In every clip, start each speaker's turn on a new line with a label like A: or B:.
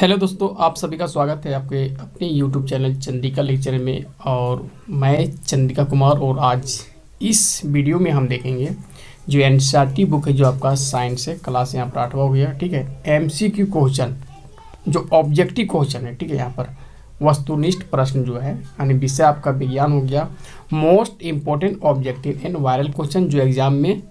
A: Hello दोस्तों, आप सभी का स्वागत है आपके अपने यूट्यूब चैनल चंद्रिका लेक्चर में। और मैं चंद्रिका कुमार, और आज इस वीडियो में हम देखेंगे जो एनसीईआरटी बुक है, जो आपका साइंस है, क्लास यहाँ पर 8वां हो गया। ठीक है, एमसीक्यू क्वेश्चन जो ऑब्जेक्टिव क्वेश्चन है। ठीक है, यहाँ पर वस्तुनिष्ठ प्रश्न जो है, यानी विषय आपका विज्ञान हो गया। Most important objective and viral question जो एग्जाम में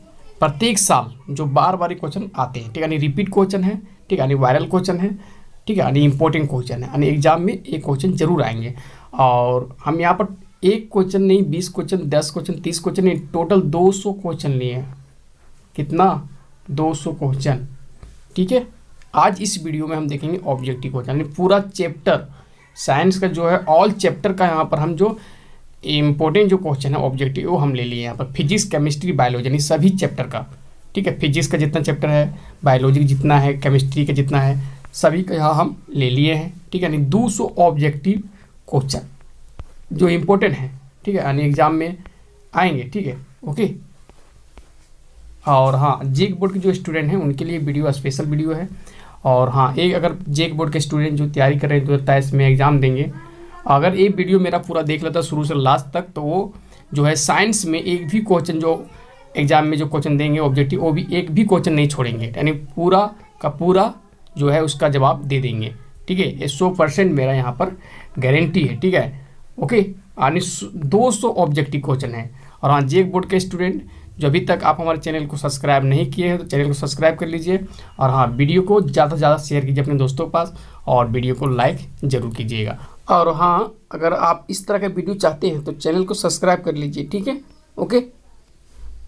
A: प्रत्येक साल जो बार बार क्वेश्चन आते हैं। ठीक है, यानी रिपीट क्वेश्चन है। ठीक है, यानी वायरल क्वेश्चन है। ठीक है, यानी इंपॉर्टेंट क्वेश्चन है, यानी एग्जाम में एक क्वेश्चन जरूर आएंगे। और हम यहाँ पर एक क्वेश्चन नहीं, 20 क्वेश्चन, 10 क्वेश्चन, 30 क्वेश्चन नहीं, टोटल 200 क्वेश्चन लिए हैं। कितना? 200 क्वेश्चन। ठीक है, आज इस वीडियो में हम देखेंगे ऑब्जेक्टिव क्वेश्चन, यानी पूरा चैप्टर साइंस का जो है, ऑल चैप्टर का यहाँ पर हम जो इम्पोर्टेंट जो क्वेश्चन है ऑब्जेक्टिव वो हम ले लिए यहाँ पर। फिजिक्स, केमिस्ट्री, बायोलॉजी, यानी सभी चैप्टर का। ठीक है, फिजिक्स का जितना चैप्टर है, बायोलॉजी का जितना है, केमिस्ट्री का जितना है, सभी का यहाँ हम ले लिए हैं। ठीक है, यानी 200 ऑब्जेक्टिव क्वेश्चन जो इम्पोर्टेंट है। ठीक है, यानी एग्जाम में आएंगे। ठीक है, ओके। और हाँ, जेक बोर्ड के जो स्टूडेंट हैं उनके लिए वीडियो स्पेशल वीडियो है। और हाँ, एक अगर जेक बोर्ड के स्टूडेंट जो तैयारी कर रहे हैं 2023 में एग्ज़ाम देंगे, अगर एक वीडियो मेरा पूरा देख लेता शुरू से लास्ट तक, तो वो जो है साइंस में एक भी क्वेश्चन जो एग्जाम में जो क्वेश्चन देंगे ऑब्जेक्टिव, वो भी एक भी क्वेश्चन नहीं छोड़ेंगे, यानी पूरा का पूरा जो है उसका जवाब दे देंगे। ठीक है, ये 100% मेरा यहाँ पर गारंटी है। ठीक है, ओके। यानी 200 ऑब्जेक्टिव क्वेश्चन है। और हाँ, जेक बोर्ड के स्टूडेंट जो अभी तक आप हमारे चैनल को सब्सक्राइब नहीं किए हैं तो चैनल को सब्सक्राइब कर लीजिए। और हाँ, वीडियो को ज़्यादा से ज़्यादा शेयर कीजिए अपने दोस्तों के पास, और वीडियो को लाइक ज़रूर कीजिएगा। और हाँ, अगर आप इस तरह का वीडियो चाहते हैं तो चैनल को सब्सक्राइब कर लीजिए। ठीक है, ओके।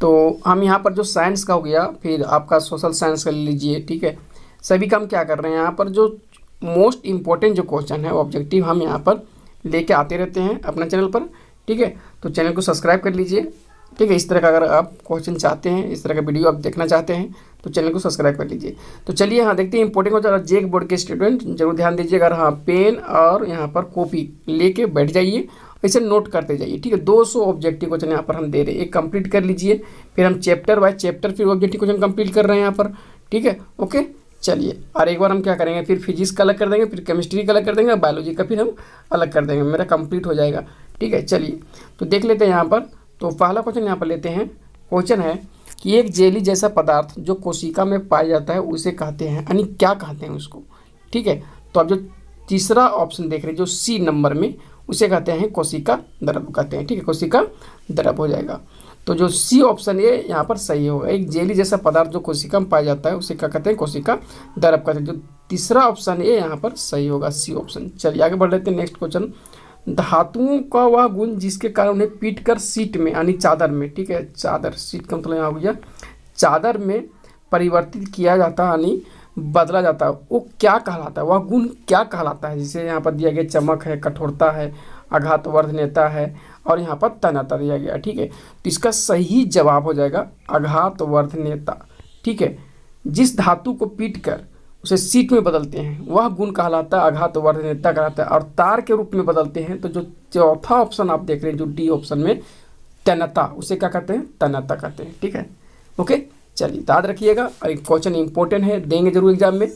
A: तो हम यहाँ पर जो साइंस का हो गया, फिर आपका सोशल साइंस का ले लीजिए। ठीक है, सभी का हम क्या कर रहे हैं, यहाँ पर जो मोस्ट इम्पोर्टेंट जो क्वेश्चन है ऑब्जेक्टिव हम यहाँ पर लेके आते रहते हैं अपना चैनल पर। ठीक है, तो चैनल को सब्सक्राइब कर लीजिए। ठीक है, इस तरह का अगर आप क्वेश्चन चाहते हैं, इस तरह का वीडियो आप देखना चाहते हैं, तो चैनल को सब्सक्राइब कर लीजिए। तो चलिए हाँ, देखते हैं इंपॉर्टेंट क्वेश्चन। जेक बोर्ड के स्टूडेंट जरूर ध्यान दीजिएगा। हाँ, पेन और यहाँ पर कॉपी लेके बैठ जाइए, इसे नोट करते जाइए। ठीक है, 200 ऑब्जेक्टिव क्वेश्चन यहाँ पर हम दे रहे हैं, एक कंप्लीट कर लीजिए। फिर हम चैप्टर बाय चैप्टर फिर ऑब्जेक्टिव क्वेश्चन कंप्लीट कर रहे हैं यहाँ पर। ठीक है, ओके। चलिए, और एक बार हम क्या करेंगे, फिर फिजिक्स का अलग कर देंगे, फिर केमिस्ट्री का अलग कर देंगे, बायोलॉजी का फिर हम अलग कर देंगे, मेरा कंप्लीट हो जाएगा। ठीक है, चलिए तो देख लेते हैं यहाँ पर। तो पहला क्वेश्चन यहाँ पर लेते हैं। क्वेश्चन है कि एक जेली जैसा पदार्थ जो कोशिका में पाया जाता है उसे कहते हैं, यानी क्या कहते हैं उसको। ठीक है, तो अब जो तीसरा ऑप्शन देख रहे हैं जो सी नंबर में, उसे कहते हैं कोशिका द्रव कहते हैं। ठीक है, कोशिका द्रव हो जाएगा। तो जो सी ऑप्शन ये यहाँ पर सही होगा। एक जेली जैसा पदार्थ जो कोशिका में पाया जाता है उसे क्या कहते हैं, कोशिका द्रव कहते हैं। जो तीसरा ऑप्शन ये यहाँ पर सही होगा, सी ऑप्शन। चलिए आगे बढ़ लेते हैं। नेक्स्ट क्वेश्चन, धातुओं का वह गुण जिसके कारण उन्हें पीट कर सीट में, यानी चादर में, ठीक है, चादर, सीट का मतलब यहाँ हो गया चादर में परिवर्तित किया जाता है, यानी बदला जाता है, वो क्या कहलाता है, वह गुण क्या कहलाता है। जिसे यहाँ पर दिया गया चमक है, कठोरता है, आघातवर्धनीयता है, और यहाँ पर तन्यता दिया गया। ठीक है, तो इसका सही जवाब हो जाएगा आघातवर्धनीयता। ठीक है, जिस धातु को पीट कर उसे सीट में बदलते हैं वह गुण कहलाता है आघातवर्धनीयता कहलाता है। और तार के रूप में बदलते हैं तो जो चौथा ऑप्शन आप देख रहे हैं जो डी ऑप्शन में तन्यता, उसे क्या कहते हैं, तन्यता कहते हैं। ठीक है, ओके। चलिए याद रखिएगा, और एक क्वेश्चन इंपॉर्टेंट है, देंगे जरूर एग्जाम में।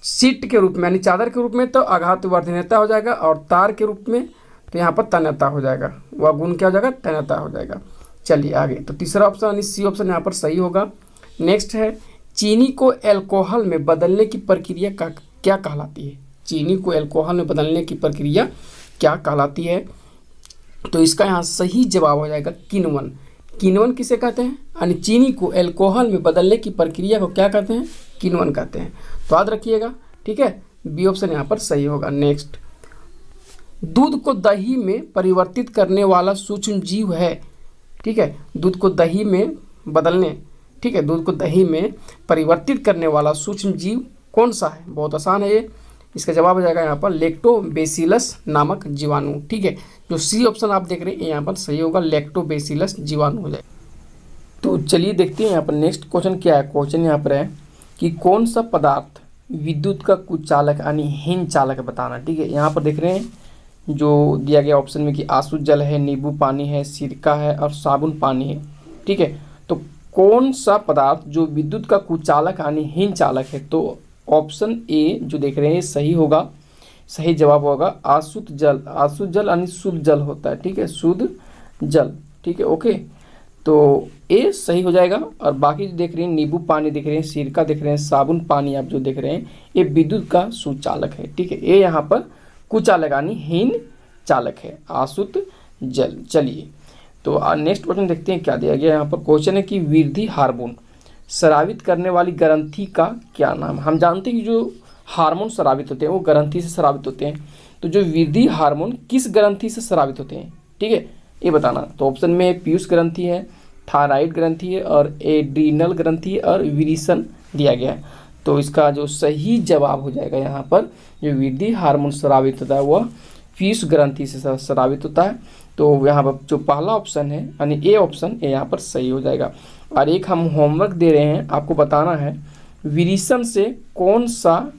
A: सीट के रूप में यानी चादर के रूप में तो आघातवर्धनीयता हो जाएगा, और तार के रूप में तो यहाँ पर तन्यता हो जाएगा, वह गुण क्या हो जाएगा, तन्यता हो जाएगा। चलिए आगे, तो तीसरा ऑप्शन यानी सी ऑप्शन यहाँ पर सही होगा। नेक्स्ट है, चीनी को अल्कोहल में बदलने की प्रक्रिया का क्या कहलाती है। चीनी को अल्कोहल में बदलने की प्रक्रिया क्या कहलाती है। तो इसका यहाँ सही जवाब हो जाएगा किण्वन। किण्वन किसे कहते हैं, यानी चीनी को अल्कोहल में बदलने की प्रक्रिया को क्या कहते हैं, किण्वन कहते हैं। तो याद रखिएगा। ठीक है, बी ऑप्शन यहाँ पर सही होगा। नेक्स्ट, दूध को दही में परिवर्तित करने वाला सूक्ष्म जीव है। ठीक है, दूध को दही में बदलने, ठीक है, दूध को दही में परिवर्तित करने वाला सूक्ष्म जीव कौन सा है। बहुत आसान है ये, इसका जवाब हो जाएगा यहाँ पर लैक्टोबैसिलस नामक जीवाणु। ठीक है, जो सी ऑप्शन आप देख रहे हैं यहाँ पर सही होगा, लैक्टोबैसिलस जीवाणु हो जाए। तो चलिए देखते हैं यहाँ पर नेक्स्ट क्वेश्चन क्या है। क्वेश्चन यहाँ पर है कि कौन सा पदार्थ विद्युत का कुचालक यानी हीन चालक बताना। ठीक है, यहाँ पर देख रहे हैं जो दिया गया ऑप्शन में कि आंसू जल है, नींबू पानी है, सिरका है, और साबुन पानी है। ठीक है, तो कौन सा पदार्थ जो विद्युत का कुचालक यानी हीन चालक है। तो ऑप्शन ए जो देख रहे हैं ये सही होगा, सही जवाब होगा। अशुद्ध जल, अशुद्ध जल यानी शुद्ध जल होता है, ठीक है, शुद्ध जल, ठीक है, ओके। तो ए सही हो जाएगा। और बाकी जो देख रहे हैं नींबू पानी देख रहे हैं, सिरका देख रहे हैं, साबुन पानी आप जो देख रहे हैं, ये विद्युत का सुचालक है, ठीक है। ये यहाँ पर कुचालक यानी हीन चालक है, अशुद्ध जल। चलिए तो नेक्स्ट क्वेश्चन देखते हैं क्या दिया गया यहाँ पर। क्वेश्चन है कि वृद्धि हार्मोन स्रावित करने वाली ग्रंथि का क्या नाम है। हम जानते हैं कि जो हार्मोन स्रावित होते हैं वो ग्रंथि से स्रावित होते हैं, तो जो वृद्धि हार्मोन किस ग्रंथि से स्रावित होते हैं, ठीक है, ये बताना। तो ऑप्शन में है पीयूष ग्रंथि है, थायराइड ग्रंथि है और एड्रीनल ग्रंथि है और विरिसन दिया गया है। तो इसका जो सही जवाब हो जाएगा यहाँ पर, जो वृद्धि हार्मोन स्रावित होता है वह पीयूष ग्रंथि से स्रावित होता है। तो यहाँ पर जो पहला ऑप्शन है यानी ए ऑप्शन ये यहाँ पर सही हो जाएगा। और एक हम होमवर्क दे रहे हैं, आपको बताना है विरिसन से कौन सा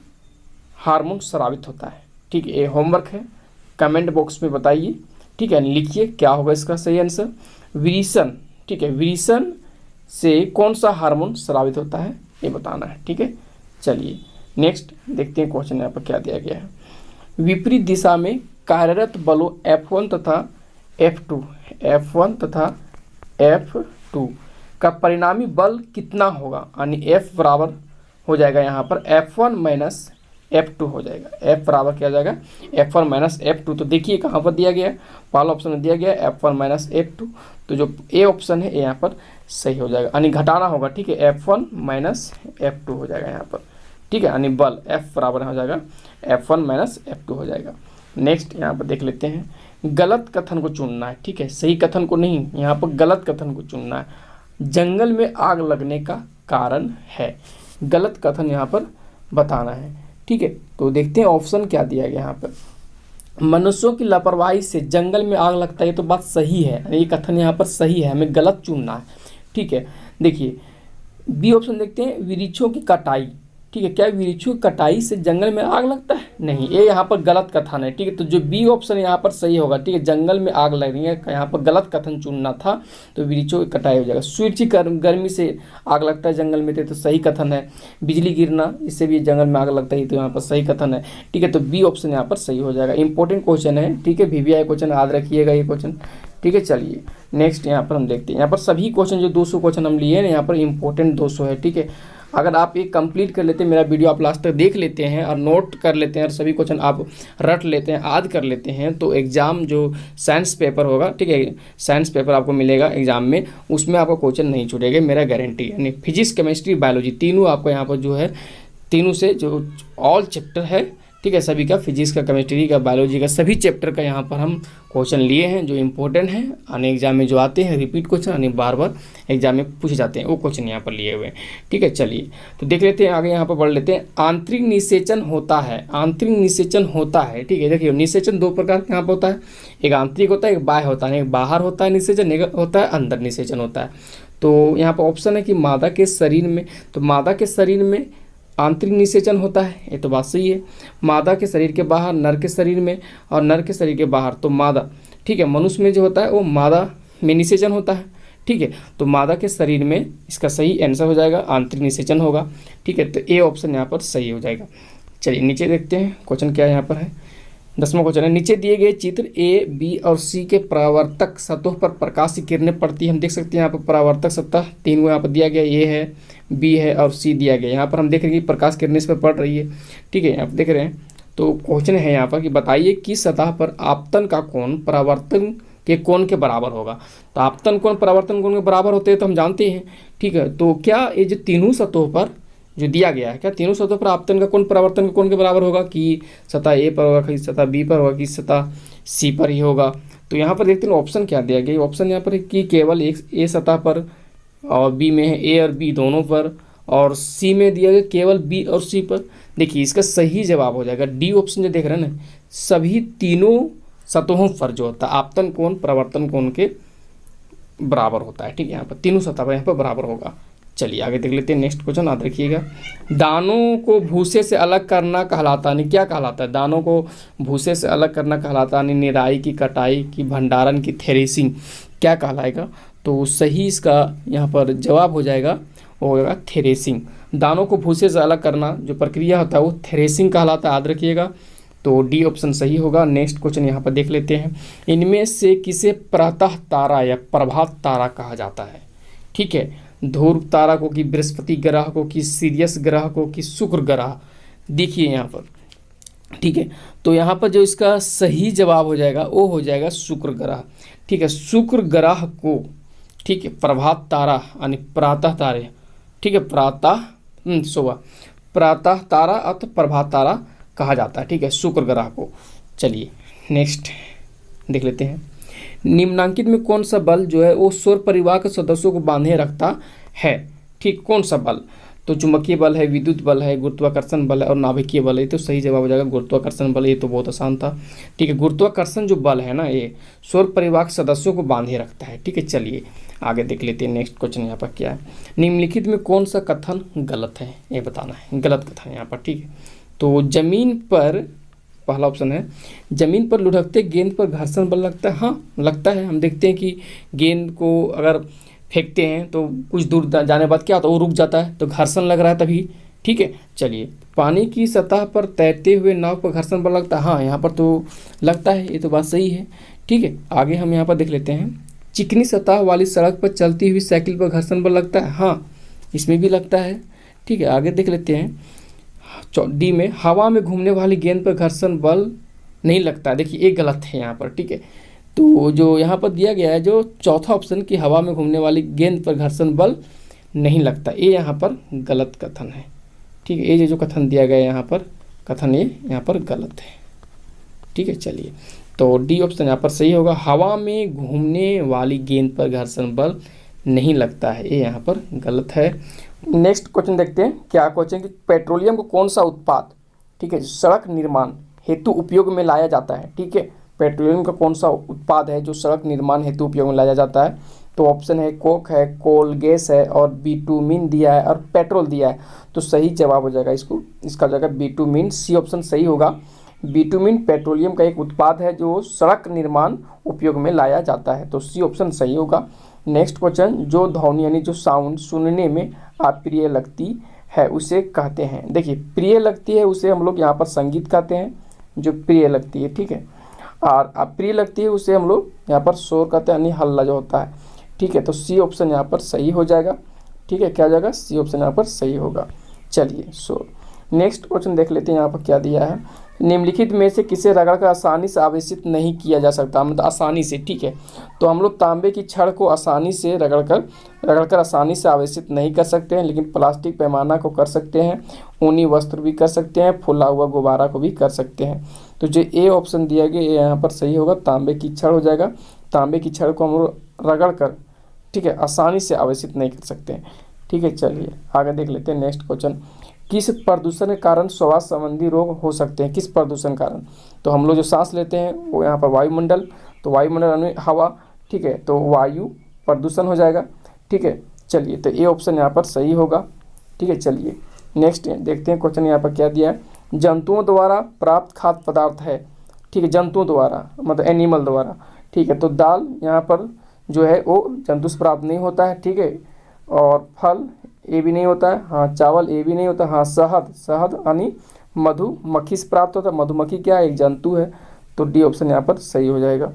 A: हार्मोन स्रावित होता है, ठीक है। ये होमवर्क है, कमेंट बॉक्स में बताइए, ठीक है, लिखिए क्या होगा इसका सही आंसर। विरिसन, ठीक है, विरिसन से कौन सा हार्मोन स्रावित होता है ये बताना है, ठीक है। चलिए नेक्स्ट देखते हैं क्वेश्चन यहाँ पर क्या दिया गया है। विपरीत दिशा में कार्यरत बलों F1 तथा F2 का परिणामी बल कितना होगा, यानी F बराबर हो जाएगा यहाँ पर F1 माइनस F2 हो जाएगा। F बराबर क्या हो जाएगा F1 माइनस F2। तो देखिए कहाँ पर दिया गया है, पहला ऑप्शन में दिया गया है F1 माइनस F2। तो जो ए ऑप्शन है यहाँ पर सही हो जाएगा, यानी घटाना होगा, ठीक है, F1 माइनस F2 हो जाएगा यहाँ पर, ठीक है, यानी बल F बराबर हो जाएगा F1 माइनस F2 हो जाएगा। नेक्स्ट यहाँ पर देख लेते हैं, गलत कथन को चुनना है, ठीक है, सही कथन को नहीं, यहाँ पर गलत कथन को चुनना है। जंगल में आग लगने का कारण है, गलत कथन यहाँ पर बताना है, ठीक है। तो देखते हैं ऑप्शन क्या दिया गया यहाँ पर। मनुष्यों की लापरवाही से जंगल में आग लगता है, ये तो बात सही है, ये कथन यहाँ पर सही है, हमें गलत चुनना है, ठीक है। देखिए बी ऑप्शन देखते हैं, वृक्षों की कटाई, ठीक है, क्या वृक्षों की कटाई से जंगल में आग लगता है, नहीं, ये यहाँ पर गलत कथन है, ठीक है। तो जो बी ऑप्शन यहाँ पर सही होगा, ठीक है, जंगल में आग लग रही है, यहाँ पर गलत कथन चुनना था, तो वृक्षों की कटाई हो जाएगा। सूर्य की गर्मी से आग लगता है जंगल में, तो सही कथन है। बिजली गिरना, इससे भी जंगल में आग लगता है, तो यहाँ पर सही कथन है, ठीक है। तो बी ऑप्शन यहाँ पर सही हो जाएगा। इंपॉर्टेंट क्वेश्चन है, ठीक है, VVI क्वेश्चन याद रखिएगा ये क्वेश्चन, ठीक है। चलिए नेक्स्ट यहाँ पर हम देखते हैं, यहाँ पर सभी क्वेश्चन जो 200 क्वेश्चन हम लिए हैं यहाँ पर इंपॉर्टेंट 200 है, ठीक है। अगर आप ये कंप्लीट कर लेते हैं, मेरा वीडियो आप लास्ट तक देख लेते हैं और नोट कर लेते हैं और सभी क्वेश्चन आप रट लेते हैं, याद कर लेते हैं, तो एग्ज़ाम जो साइंस पेपर होगा, ठीक है, साइंस पेपर आपको मिलेगा एग्जाम में, उसमें आपका क्वेश्चन नहीं छूटेगा, मेरा गारंटी है। यानी फिजिक्स, केमिस्ट्री, बायोलॉजी तीनों आपको यहाँ पर जो है, तीनों से जो ऑल चैप्टर है, ठीक है, सभी का, फिजिक्स का, केमिस्ट्री का, बायोलॉजी का, सभी चैप्टर का यहाँ पर हम क्वेश्चन लिए हैं जो इंपॉर्टेंट हैं, आने एग्जाम में जो आते हैं रिपीट क्वेश्चन, यानी बार बार एग्जाम में पूछे जाते हैं, वो क्वेश्चन यहाँ पर लिए हुए हैं, ठीक है। चलिए तो देख लेते हैं आगे, यहाँ पर पढ़ लेते हैं। आंतरिक निषेचन होता है, आंतरिक निषेचन होता है, ठीक है। देखिए निषेचन दो प्रकार का यहाँ पर होता है, एक आंतरिक होता है, एक बाह्य होता है, एक बाहर होता है निषेचन, एक होता है अंदर निषेचन होता है। तो यहाँ पर ऑप्शन है कि मादा के शरीर में, तो मादा के शरीर में आंतरिक निषेचन होता है, ये तो बात सही है। मादा के शरीर के बाहर, नर के शरीर में, और नर के शरीर के बाहर, तो मादा, ठीक है। मनुष्य में जो होता है वो मादा में निषेचन होता है, ठीक है। तो मादा के शरीर में इसका सही आंसर हो जाएगा आंतरिक निषेचन होगा, ठीक है। तो ए ऑप्शन यहाँ पर सही हो जाएगा। चलिए नीचे देखते हैं क्वेश्चन क्या यहाँ पर है। 10वां क्वेश्चन है, नीचे दिए गए चित्र ए, बी और सी के परावर्तक सतहों पर प्रकाश की किरणें पड़ती है। हम देख सकते हैं यहाँ पर परावर्तक सतह तीन को यहाँ पर दिया गया, ए है, बी है और सी दिया गया। यहाँ पर हम देख रहे हैं कि प्रकाश किरणें इस पर पड़ रही है, ठीक है, यहाँ पर देख रहे हैं। तो क्वेश्चन है यहाँ पर कि बताइए किस सतह पर आपतन का कोण परावर्तन के कोण के बराबर होगा। तो आपतन कोण परावर्तन कोण के बराबर होते हैं तो हम जानते हैं, ठीक है। तो क्या ये जो तीनों सतहों पर जो दिया गया है, क्या तीनों सतहों पर आपतन का कोण परावर्तन के कोण के बराबर होगा, कि सतह ए पर होगा, कि सतह बी पर होगा, कि सतह सी पर ही होगा। तो यहाँ पर देखते हैं ऑप्शन क्या दिया गया। ऑप्शन यहाँ पर है कि केवल एक ए सतह पर, और बी में है ए और बी दोनों पर, और सी में दिया गया केवल बी और सी पर। देखिए इसका सही जवाब हो जाएगा डी ऑप्शन जो देख रहे हैं ना, सभी तीनों सतहों पर जो होता है आपतन कोण परावर्तन कोण के बराबर होता है, ठीक है। यहाँ पर तीनों सतह पर यहाँ पर बराबर होगा। चलिए आगे देख लेते हैं नेक्स्ट क्वेश्चन, याद रखिएगा। दानों को भूसे से अलग करना कहलाता है, क्या कहलाता है, दानों को भूसे से अलग करना कहलाता है, निराई की, कटाई की, भंडारण की, थ्रेसिंग, क्या कहलाएगा। तो सही इसका यहाँ पर जवाब हो जाएगा, वो होगा थ्रेसिंग। दानों को भूसे से अलग करना जो प्रक्रिया होता है वो थ्रेसिंग कहलाता है, याद रखिएगा। तो डी ऑप्शन सही होगा। नेक्स्ट क्वेश्चन यहाँ पर देख लेते हैं, इनमें से किसे प्रातः तारा या प्रभात तारा कहा जाता है? ठीक है, ध्रुव तारा को कि बृहस्पति ग्रह को कि सीरियस ग्रह को कि शुक्र ग्रह? देखिए यहाँ पर, ठीक है, तो यहाँ पर जो इसका सही जवाब हो जाएगा वो हो जाएगा शुक्र ग्रह। ठीक है, शुक्र ग्रह को, ठीक है, प्रभात तारा यानी प्रातः तारे, ठीक है, सुबह प्रातः तारा अथवा प्रभात तारा कहा जाता है। ठीक है, शुक्र ग्रह को। चलिए नेक्स्ट देख लेते हैं, निम्नांकित में कौन सा बल जो है वो सौर परिवार के सदस्यों को बांधे रखता है? ठीक, कौन सा बल? तो चुंबकीय बल है, विद्युत बल है, गुरुत्वाकर्षण बल है और नाभिकीय बल है। तो सही जवाब हो जाएगा गुरुत्वाकर्षण बल। ये तो बहुत आसान था। ठीक है, गुरुत्वाकर्षण जो बल है ना ये सौर परिवार के सदस्यों को बांधे रखता है। ठीक है, चलिए आगे देख लेते हैं। नेक्स्ट क्वेश्चन यहाँ पर क्या है, निम्नलिखित में कौन सा कथन गलत है? ये बताना है, गलत कथन यहाँ पर। ठीक है, तो जमीन पर, पहला ऑप्शन है, जमीन पर लुढ़कते गेंद पर घर्षण बल लगता है। हाँ लगता है, हम देखते हैं कि गेंद को अगर फेंकते हैं तो कुछ दूर जाने बाद क्या होता है, वो रुक जाता है, तो घर्षण लग रहा है तभी। ठीक है, चलिए, पानी की सतह पर तैरते हुए नाव पर घर्षण बल लगता है। हाँ यहाँ पर तो लगता है, ये तो बात सही है। ठीक है, आगे हम यहाँ पर देख लेते हैं, चिकनी सतह वाली सड़क पर चलती हुई साइकिल पर घर्षण बल लगता है। हाँ इसमें भी लगता है। ठीक है, आगे देख लेते हैं, डी में, हवा में घूमने वाली गेंद पर घर्षण बल नहीं लगता। देखिए ये गलत है यहाँ पर। ठीक है, तो जो यहाँ पर दिया गया है जो चौथा ऑप्शन की हवा में घूमने वाली गेंद पर घर्षण बल नहीं लगता, ये यहाँ पर गलत कथन है। ठीक है, ये जो कथन दिया गया है यहाँ पर, कथन ये यहाँ पर गलत है। ठीक है, चलिए, तो डी ऑप्शन यहाँ पर सही होगा, हवा में घूमने वाली गेंद पर घर्षण बल नहीं लगता है, ये यहाँ पर गलत है। नेक्स्ट क्वेश्चन देखते हैं, क्या क्वेश्चन कि पेट्रोलियम को कौन सा उत्पाद, ठीक है, सड़क निर्माण हेतु उपयोग में लाया जाता है? ठीक है, पेट्रोलियम का कौन सा उत्पाद है जो सड़क निर्माण हेतु उपयोग में लाया जाता है? तो ऑप्शन है कोक है, कोल गैस है और बिटुमिन दिया है और पेट्रोल दिया है। तो सही जवाब हो जाएगा इसका हो जाएगा बिटुमिन। सी ऑप्शन सही होगा। बिटुमिन पेट्रोलियम का एक उत्पाद है जो सड़क निर्माण उपयोग में लाया जाता है, तो सी ऑप्शन सही होगा। नेक्स्ट क्वेश्चन, जो ध्वनि यानी जो साउंड सुनने में अप्रिय लगती है उसे कहते हैं? देखिए, प्रिय लगती है उसे हम लोग यहाँ पर संगीत कहते हैं, जो प्रिय लगती है। ठीक है, और अप्रिय लगती है उसे हम लोग यहाँ पर शोर कहते हैं, यानी हल्ला जो होता है। ठीक है, तो सी ऑप्शन यहाँ पर सही हो जाएगा। ठीक है, क्या हो जाएगा? सी ऑप्शन यहाँ पर सही होगा। चलिए, शोर। नेक्स्ट क्वेश्चन देख लेते हैं, यहाँ पर क्या दिया है, निम्नलिखित में से किसे रगड़कर आसानी से आवेशित नहीं किया जा सकता? मतलब आसानी से। ठीक है, तो हम लोग तांबे की छड़ को आसानी से रगड़कर आसानी से आवेशित नहीं कर सकते हैं, लेकिन प्लास्टिक पैमाना को कर सकते हैं, ऊनी वस्त्र भी कर सकते हैं, फुला हुआ गुब्बारा को भी कर सकते हैं। तो जो ए ऑप्शन दिया गया ये यहाँ पर सही होगा, तांबे की छड़ हो जाएगा। तांबे की छड़ को हम लोग रगड़कर, ठीक है, आसानी से आवेशित नहीं कर सकते हैं। ठीक है, चलिए आगे देख लेते हैं। नेक्स्ट क्वेश्चन, किस प्रदूषण के कारण श्वास संबंधी रोग हो सकते हैं? किस प्रदूषण कारण? तो हम लोग जो सांस लेते हैं वो यहाँ पर वायुमंडल, तो वायुमंडल यानी हवा। ठीक है, तो वायु प्रदूषण हो जाएगा। ठीक है, चलिए, तो ये ऑप्शन यहाँ पर सही होगा। ठीक है, चलिए नेक्स्ट देखते हैं क्वेश्चन यहाँ पर क्या दिया है, जंतुओं द्वारा प्राप्त खाद्य पदार्थ है। ठीक है, जंतुओं द्वारा मतलब एनिमल द्वारा। ठीक है, तो दाल यहाँ पर जो है वो जंतु से प्राप्त नहीं होता है। ठीक है, और फल ये भी नहीं होता है। हाँ, चावल ये भी नहीं होता। हाँ, शहद यानी मधुमक्खी से प्राप्त होता है। मधुमक्खी क्या है? एक जंतु है। तो डी ऑप्शन यहाँ पर सही हो जाएगा।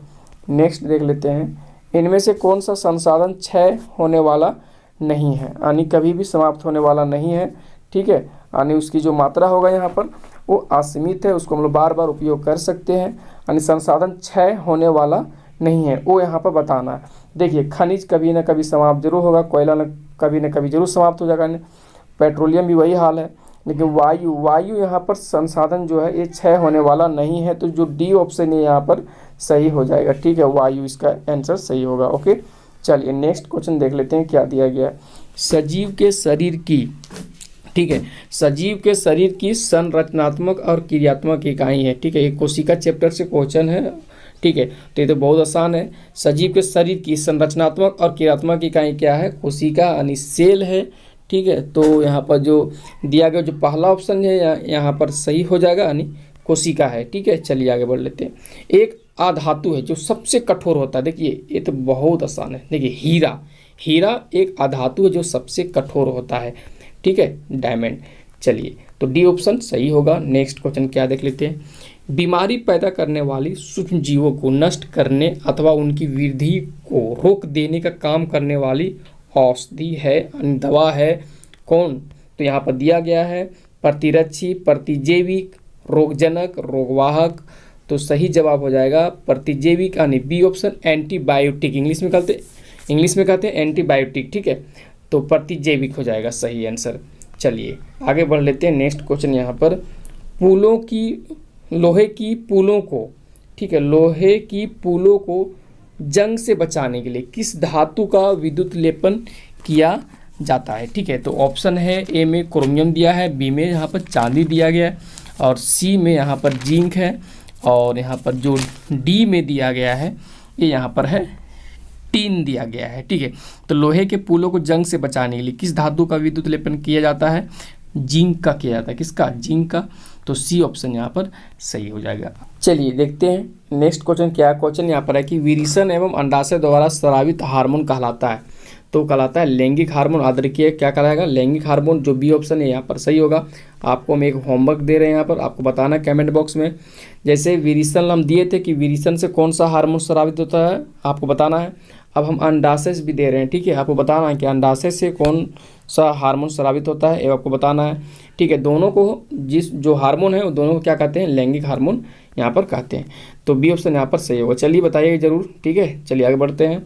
A: नेक्स्ट देख लेते हैं, इनमें से कौन सा संसाधन क्षय होने वाला नहीं है, यानी कभी भी समाप्त होने वाला नहीं है? ठीक है, यानी उसकी जो मात्रा होगा यहाँ पर वो असीमित है, उसको हम लोग बार बार उपयोग कर सकते हैं, यानी संसाधन क्षय होने वाला नहीं है, वो यहाँ पर बताना है। देखिए, खनिज कभी ना कभी समाप्त जरूर होगा, कोयला न कभी जरूर समाप्त हो जाएगा, पेट्रोलियम भी वही हाल है, लेकिन वायु यहाँ पर संसाधन जो है ये क्षय होने वाला नहीं है। तो जो डी ऑप्शन है यहाँ पर सही हो जाएगा। ठीक है, वायु इसका आंसर सही होगा। ओके, चलिए नेक्स्ट क्वेश्चन देख लेते हैं क्या दिया गया है, सजीव के शरीर की, ठीक है, सजीव के शरीर की संरचनात्मक और क्रियात्मक इकाई है। ठीक है, ये कोशिका चैप्टर से क्वेश्चन है। ठीक है, तो ये तो बहुत आसान है। सजीव के शरीर की संरचनात्मक और क्रियात्मक इकाई क्या है? कोशिका यानी सेल है। ठीक है, तो यहाँ पर जो दिया गया जो पहला ऑप्शन है यहाँ पर सही हो जाएगा, यानी कोशिका है। ठीक है, चलिए आगे बढ़ लेते हैं। एक अधातु है जो सबसे कठोर होता है। देखिए ये तो बहुत आसान है। देखिए हीरा एक अधातु है जो सबसे कठोर होता है।
B: ठीक है, डायमंड। चलिए, तो डी ऑप्शन सही होगा। नेक्स्ट क्वेश्चन क्या देख लेते हैं। बीमारी पैदा करने वाली सूक्ष्म जीवों को नष्ट करने अथवा उनकी वृद्धि को रोक देने का काम करने वाली औषधि है, दवा है कौन? तो यहाँ पर दिया गया है प्रतिरक्षी, प्रतिजैविक, रोगजनक, रोगवाहक। तो सही जवाब हो जाएगा प्रतिजैविक यानी बी ऑप्शन, एंटीबायोटिक। इंग्लिश में कहते हैं एंटीबायोटिक, ठीक है, तो प्रतिजैविक हो जाएगा सही आंसर। चलिए आगे बढ़ लेते हैं। नेक्स्ट क्वेश्चन यहाँ पर लोहे की पुलों को, ठीक है, लोहे की पुलों को जंग से बचाने के लिए किस धातु का विद्युत लेपन किया जाता है? ठीक है, तो ऑप्शन है ए में क्रोमियम दिया है, बी में यहाँ पर चांदी दिया गया है, और सी में यहाँ पर जिंक है, और यहाँ पर जो डी में दिया गया है ये यहाँ पर है टीन दिया गया है। ठीक है, तो लोहे के पुलों को जंग से बचाने के लिए किस धातु का विद्युत लेपन किया जाता है? जिंक का किया जाता है। किसका? जिंक का। तो सी ऑप्शन यहाँ पर सही हो जाएगा। चलिए देखते हैं नेक्स्ट क्वेश्चन क्या है। क्वेश्चन यहाँ पर है कि विरेचन एवं अंडाशय द्वारा स्रावित हार्मोन कहलाता है, तो कहलाता है लैंगिक हार्मोन। याद रखिए क्या कहलाएगा? लैंगिक हार्मोन। जो बी ऑप्शन है यहाँ पर सही होगा। आपको हम एक होमवर्क दे रहे हैं यहाँ पर, आपको बताना है कमेंट बॉक्स में। जैसे विरेचन हम दिए थे कि विरेचन से कौन सा हार्मोन स्रावित होता है, आपको बताना है। अब हम अंडाशय भी दे रहे हैं, ठीक है, आपको बताना है कि अंडाशय से कौन सा हार्मोन स्रावित होता है, ये आपको बताना है। ठीक है, दोनों को जो हार्मोन है वो दोनों को क्या कहते हैं? लैंगिक हार्मोन यहाँ पर कहते हैं। तो बी ऑप्शन यहाँ पर सही होगा। चलिए बताइए जरूर। ठीक है, चलिए आगे बढ़ते हैं।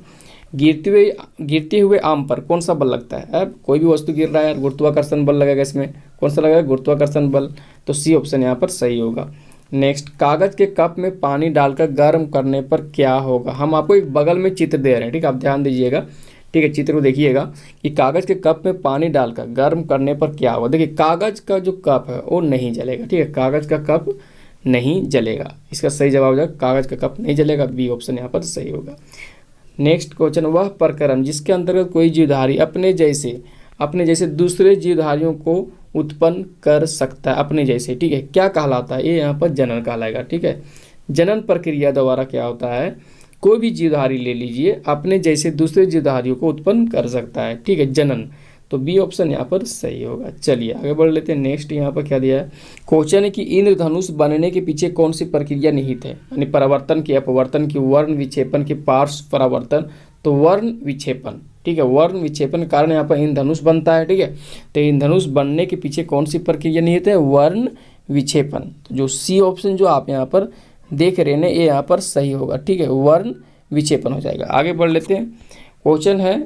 B: गिरते हुए आम पर कौन सा बल लगता है? अब कोई भी वस्तु गिर रहा है, गुरुत्वाकर्षण बल लगेगा इसमें। कौन सा लगेगा? गुरुत्वाकर्षण बल। तो सी ऑप्शन यहाँ पर सही होगा। नेक्स्ट, कागज के कप में पानी डालकर गर्म करने पर क्या होगा? हम आपको एक बगल में चित्र दे रहे हैं, ठीक है, आप ध्यान दीजिएगा। ठीक है, चित्र को देखिएगा कि कागज के कप में पानी डालकर गर्म करने पर क्या होगा। देखिए कागज का जो कप है वो नहीं जलेगा, ठीक है, कागज का कप नहीं जलेगा। इसका सही जवाब हो जाएगा कागज का कप नहीं जलेगा। बी ऑप्शन यहाँ पर सही होगा। नेक्स्ट क्वेश्चन, वह प्रक्रम जिसके अंतर्गत कोई जीवधारी अपने जैसे दूसरे जीवधारियों को उत्पन्न कर सकता है, अपने जैसे, ठीक है, क्या कहलाता है? ये यहाँ पर जनन कहलाएगा। ठीक है, जनन प्रक्रिया द्वारा क्या होता है? कोई भी जीवधारी ले लीजिए, अपने जैसे दूसरे जीवधारियों को उत्पन्न कर सकता है, ठीक है, जनन। तो बी ऑप्शन यहाँ पर सही होगा। चलिए आगे बढ़ लेते हैं। नेक्स्ट यहाँ पर क्या दिया है? क्वेश्चन है कि इंद्रधनुष बनने के पीछे कौन सी प्रक्रिया निहित है? यानी परावर्तन की, अपवर्तन की, वर्ण विक्षेपन की, पार्श्व परावर्तन। तो वर्ण विक्षेपन, ठीक है, वर्ण विक्षेपन के कारण यहाँ पर इंद्रधनुष बनता है। ठीक है, तो इंद्रधनुष बनने के पीछे कौन सी प्रक्रिया निहित है? वर्ण विक्षेपन। तो जो सी ऑप्शन जो आप यहाँ पर देख रहे हैं ये यहाँ पर सही होगा। ठीक है, वर्ण विक्षेपन हो जाएगा। आगे बढ़ लेते हैं। क्वेश्चन है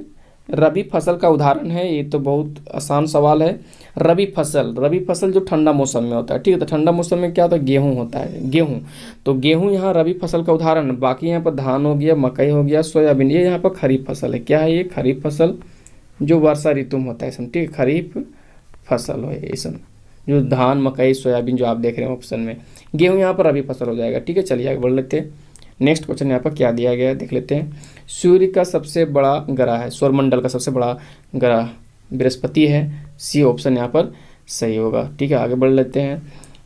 B: रबी फसल का उदाहरण है, ये तो बहुत आसान सवाल है। रबी फसल जो ठंडा मौसम में होता है, ठीक है, तो ठंडा मौसम में क्या होता है? गेहूं होता है, गेहूं। तो गेहूं यहाँ रबी फसल का उदाहरण है। बाकी यहाँ पर धान हो गया, मकई हो गया, सोयाबीन, ये यहाँ पर खरीफ फसल है। क्या है ये? खरीफ फसल जो वर्षा ऋतु में होता है इसमें, ठीक है, खरीफ फसल है इसमें। जो धान, मकई, सोयाबीन जो आप देख रहे हैं ऑप्शन में, गेहूँ यहाँ पर रबी फसल हो जाएगा। ठीक है, चलिए आगे बढ़ लेते हैं। नेक्स्ट क्वेश्चन यहाँ पर क्या दिया गया है देख लेते हैं। सूर्य का सबसे बड़ा ग्रह है, सौरमंडल का सबसे बड़ा ग्रह बृहस्पति है। सी ऑप्शन यहाँ पर सही होगा। ठीक है, आगे बढ़ लेते हैं।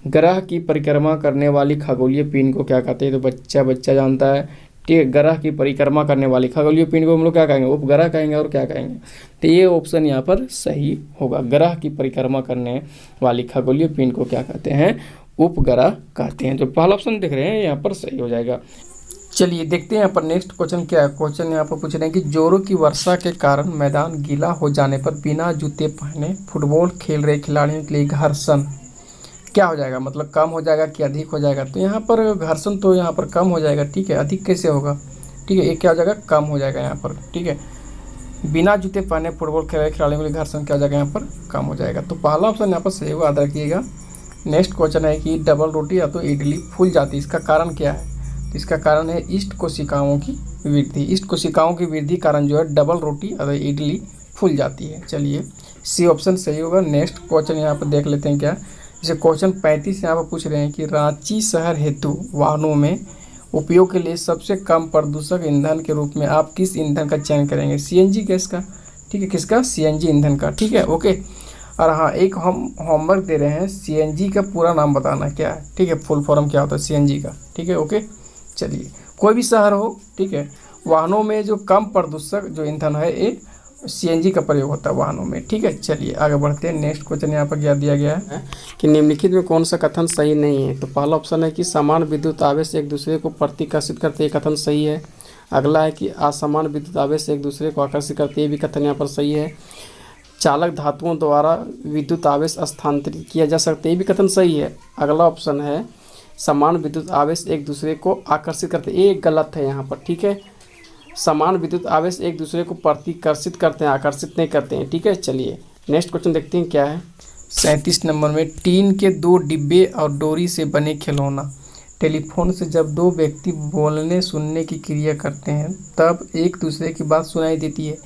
B: ग्रह की परिक्रमा करने वाली खगोलीय पिंड को क्या कहते हैं? तो बच्चा जानता है। ठीक है, ग्रह की परिक्रमा करने वाली खगोलीय पिंड को हम लोग क्या कहेंगे? उपग्रह कहेंगे। और क्या कहेंगे? तो ये ऑप्शन यहाँ पर सही होगा। ग्रह की परिक्रमा करने वाली खगोलीय पिंड को क्या कहते हैं? उपग्रह कहते हैं। तो पहला ऑप्शन देख रहे हैं यहाँ पर सही हो जाएगा। चलिए देखते हैं यहाँ पर नेक्स्ट क्वेश्चन क्या है। क्वेश्चन यहाँ पर पूछ रहे हैं कि जोरों की वर्षा के कारण मैदान गीला हो जाने पर बिना जूते पहने फुटबॉल खेल रहे खिलाड़ियों के लिए घर्षण क्या हो जाएगा? मतलब कम हो जाएगा कि अधिक हो जाएगा? तो यहाँ पर घर्षण तो यहाँ पर कम हो जाएगा। ठीक है, अधिक कैसे होगा? ठीक है, एक क्या हो जाएगा? कम हो जाएगा यहाँ पर। ठीक है, बिना जूते पहने फुटबॉल खेल रहे खिलाड़ियों के लिए घर्षण क्या हो जाएगा? यहाँ पर कम हो जाएगा। तो पहला ऑप्शन यहाँ पर सही होगा, याद रखिएगा। नेक्स्ट क्वेश्चन है कि डबल रोटी या तो इडली फूल जाती है, इसका कारण क्या है? इसका कारण है ईस्ट कोशिकाओं की वृद्धि। ईस्ट कोशिकाओं की वृद्धि कारण जो है डबल रोटी अगर इडली फूल जाती है। चलिए सी ऑप्शन सही होगा। नेक्स्ट क्वेश्चन यहाँ पर देख लेते हैं क्या। जैसे क्वेश्चन 35 यहाँ पर पूछ रहे हैं कि रांची शहर हेतु वाहनों में उपयोग के लिए सबसे कम प्रदूषक ईंधन के रूप में आप किस ईंधन का चयन करेंगे? सीएनजी गैस का। ठीक है, किसका? सीएनजी ईंधन का। ठीक है, ओके। और हाँ, एक हम होमवर्क दे रहे हैं, सीएनजी का पूरा नाम बताना क्या है। ठीक है, फुल फॉर्म क्या होता है सीएनजी का। ठीक है, ओके। चलिए कोई भी शहर हो, ठीक है, वाहनों में जो कम प्रदूषक जो ईंधन है ये CNG का प्रयोग होता है वाहनों में। ठीक है, चलिए आगे बढ़ते हैं। नेक्स्ट क्वेश्चन यहाँ पर क्या दिया गया है
A: कि निम्नलिखित में कौन सा कथन सही नहीं है। तो पहला ऑप्शन है कि समान विद्युत आवेश एक दूसरे को प्रतिकर्षित करते, ये कथन सही है। अगला है कि असमान विद्युत आवेश एक दूसरे को आकर्षित करते, ये भी कथन यहाँ पर सही है। चालक धातुओं द्वारा विद्युत आवेश स्थानांतरित किया जा सकता है, ये भी कथन सही है। अगला ऑप्शन है समान विद्युत आवेश एक दूसरे को आकर्षित करते, ये गलत है यहाँ पर। ठीक है, समान विद्युत आवेश एक दूसरे को प्रतिकर्षित करते हैं, आकर्षित नहीं करते हैं। ठीक है, चलिए नेक्स्ट क्वेश्चन देखते हैं क्या है।
B: 37 नंबर में, टीन के 2 डिब्बे और डोरी से बने खिलौना। टेलीफोन से जब 2 व्यक्ति बोलने सुनने की क्रिया करते हैं तब एक दूसरे की बात सुनाई देती है।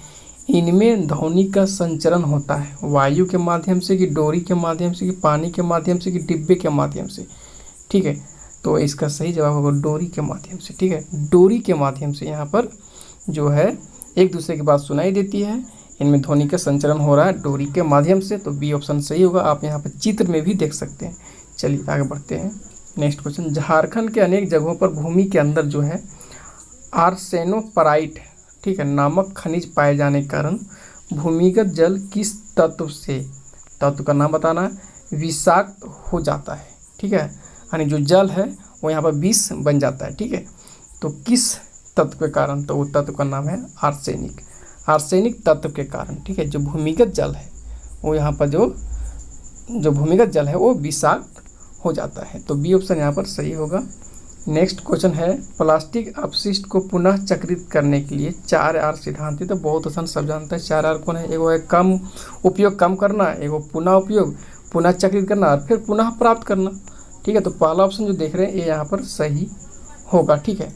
B: इनमें ध्वनि का संचरण होता है, वायु के माध्यम से कि डोरी के माध्यम से कि पानी के माध्यम से कि डिब्बे के माध्यम से। ठीक है, तो इसका सही जवाब होगा डोरी के माध्यम से। ठीक है, डोरी के माध्यम से यहाँ पर जो है एक दूसरे की बात सुनाई देती है, इनमें ध्वनि का संचरण हो रहा है डोरी के माध्यम से। तो बी ऑप्शन सही होगा, आप यहाँ पर चित्र में भी देख सकते हैं। चलिए आगे बढ़ते हैं। नेक्स्ट क्वेश्चन, झारखंड के अनेक जगहों पर भूमि के अंदर जो है आर्सेनोपराइट, ठीक है, नामक खनिज पाए जाने के कारण भूमिगत जल किस तत्व से, तत्व का नाम बताना है, विषाक्त हो जाता है। ठीक है, यानी जो जल है वो यहाँ पर विष बन जाता है। ठीक है, तो किस तत्व के कारण, तो वो तत्व का नाम है आर्सेनिक, आर्सेनिक तत्व के कारण। ठीक है, जो भूमिगत जल है वो यहाँ पर जो भूमिगत जल है वो विषाक्त हो जाता है। तो बी ऑप्शन यहाँ पर सही होगा। नेक्स्ट क्वेश्चन है, प्लास्टिक अपशिष्ट को पुनः चक्रित करने के लिए 4R सिद्धांत है। तो बहुत आसान, सब जानते हैं 4R कौन है। एगो है कम उपयोग कम करना, एगो पुनः उपयोग, पुनः चक्रित करना और फिर पुनः प्राप्त करना। ठीक है, तो पहला ऑप्शन जो देख रहे हैं ये यहाँ पर सही होगा। ठीक है,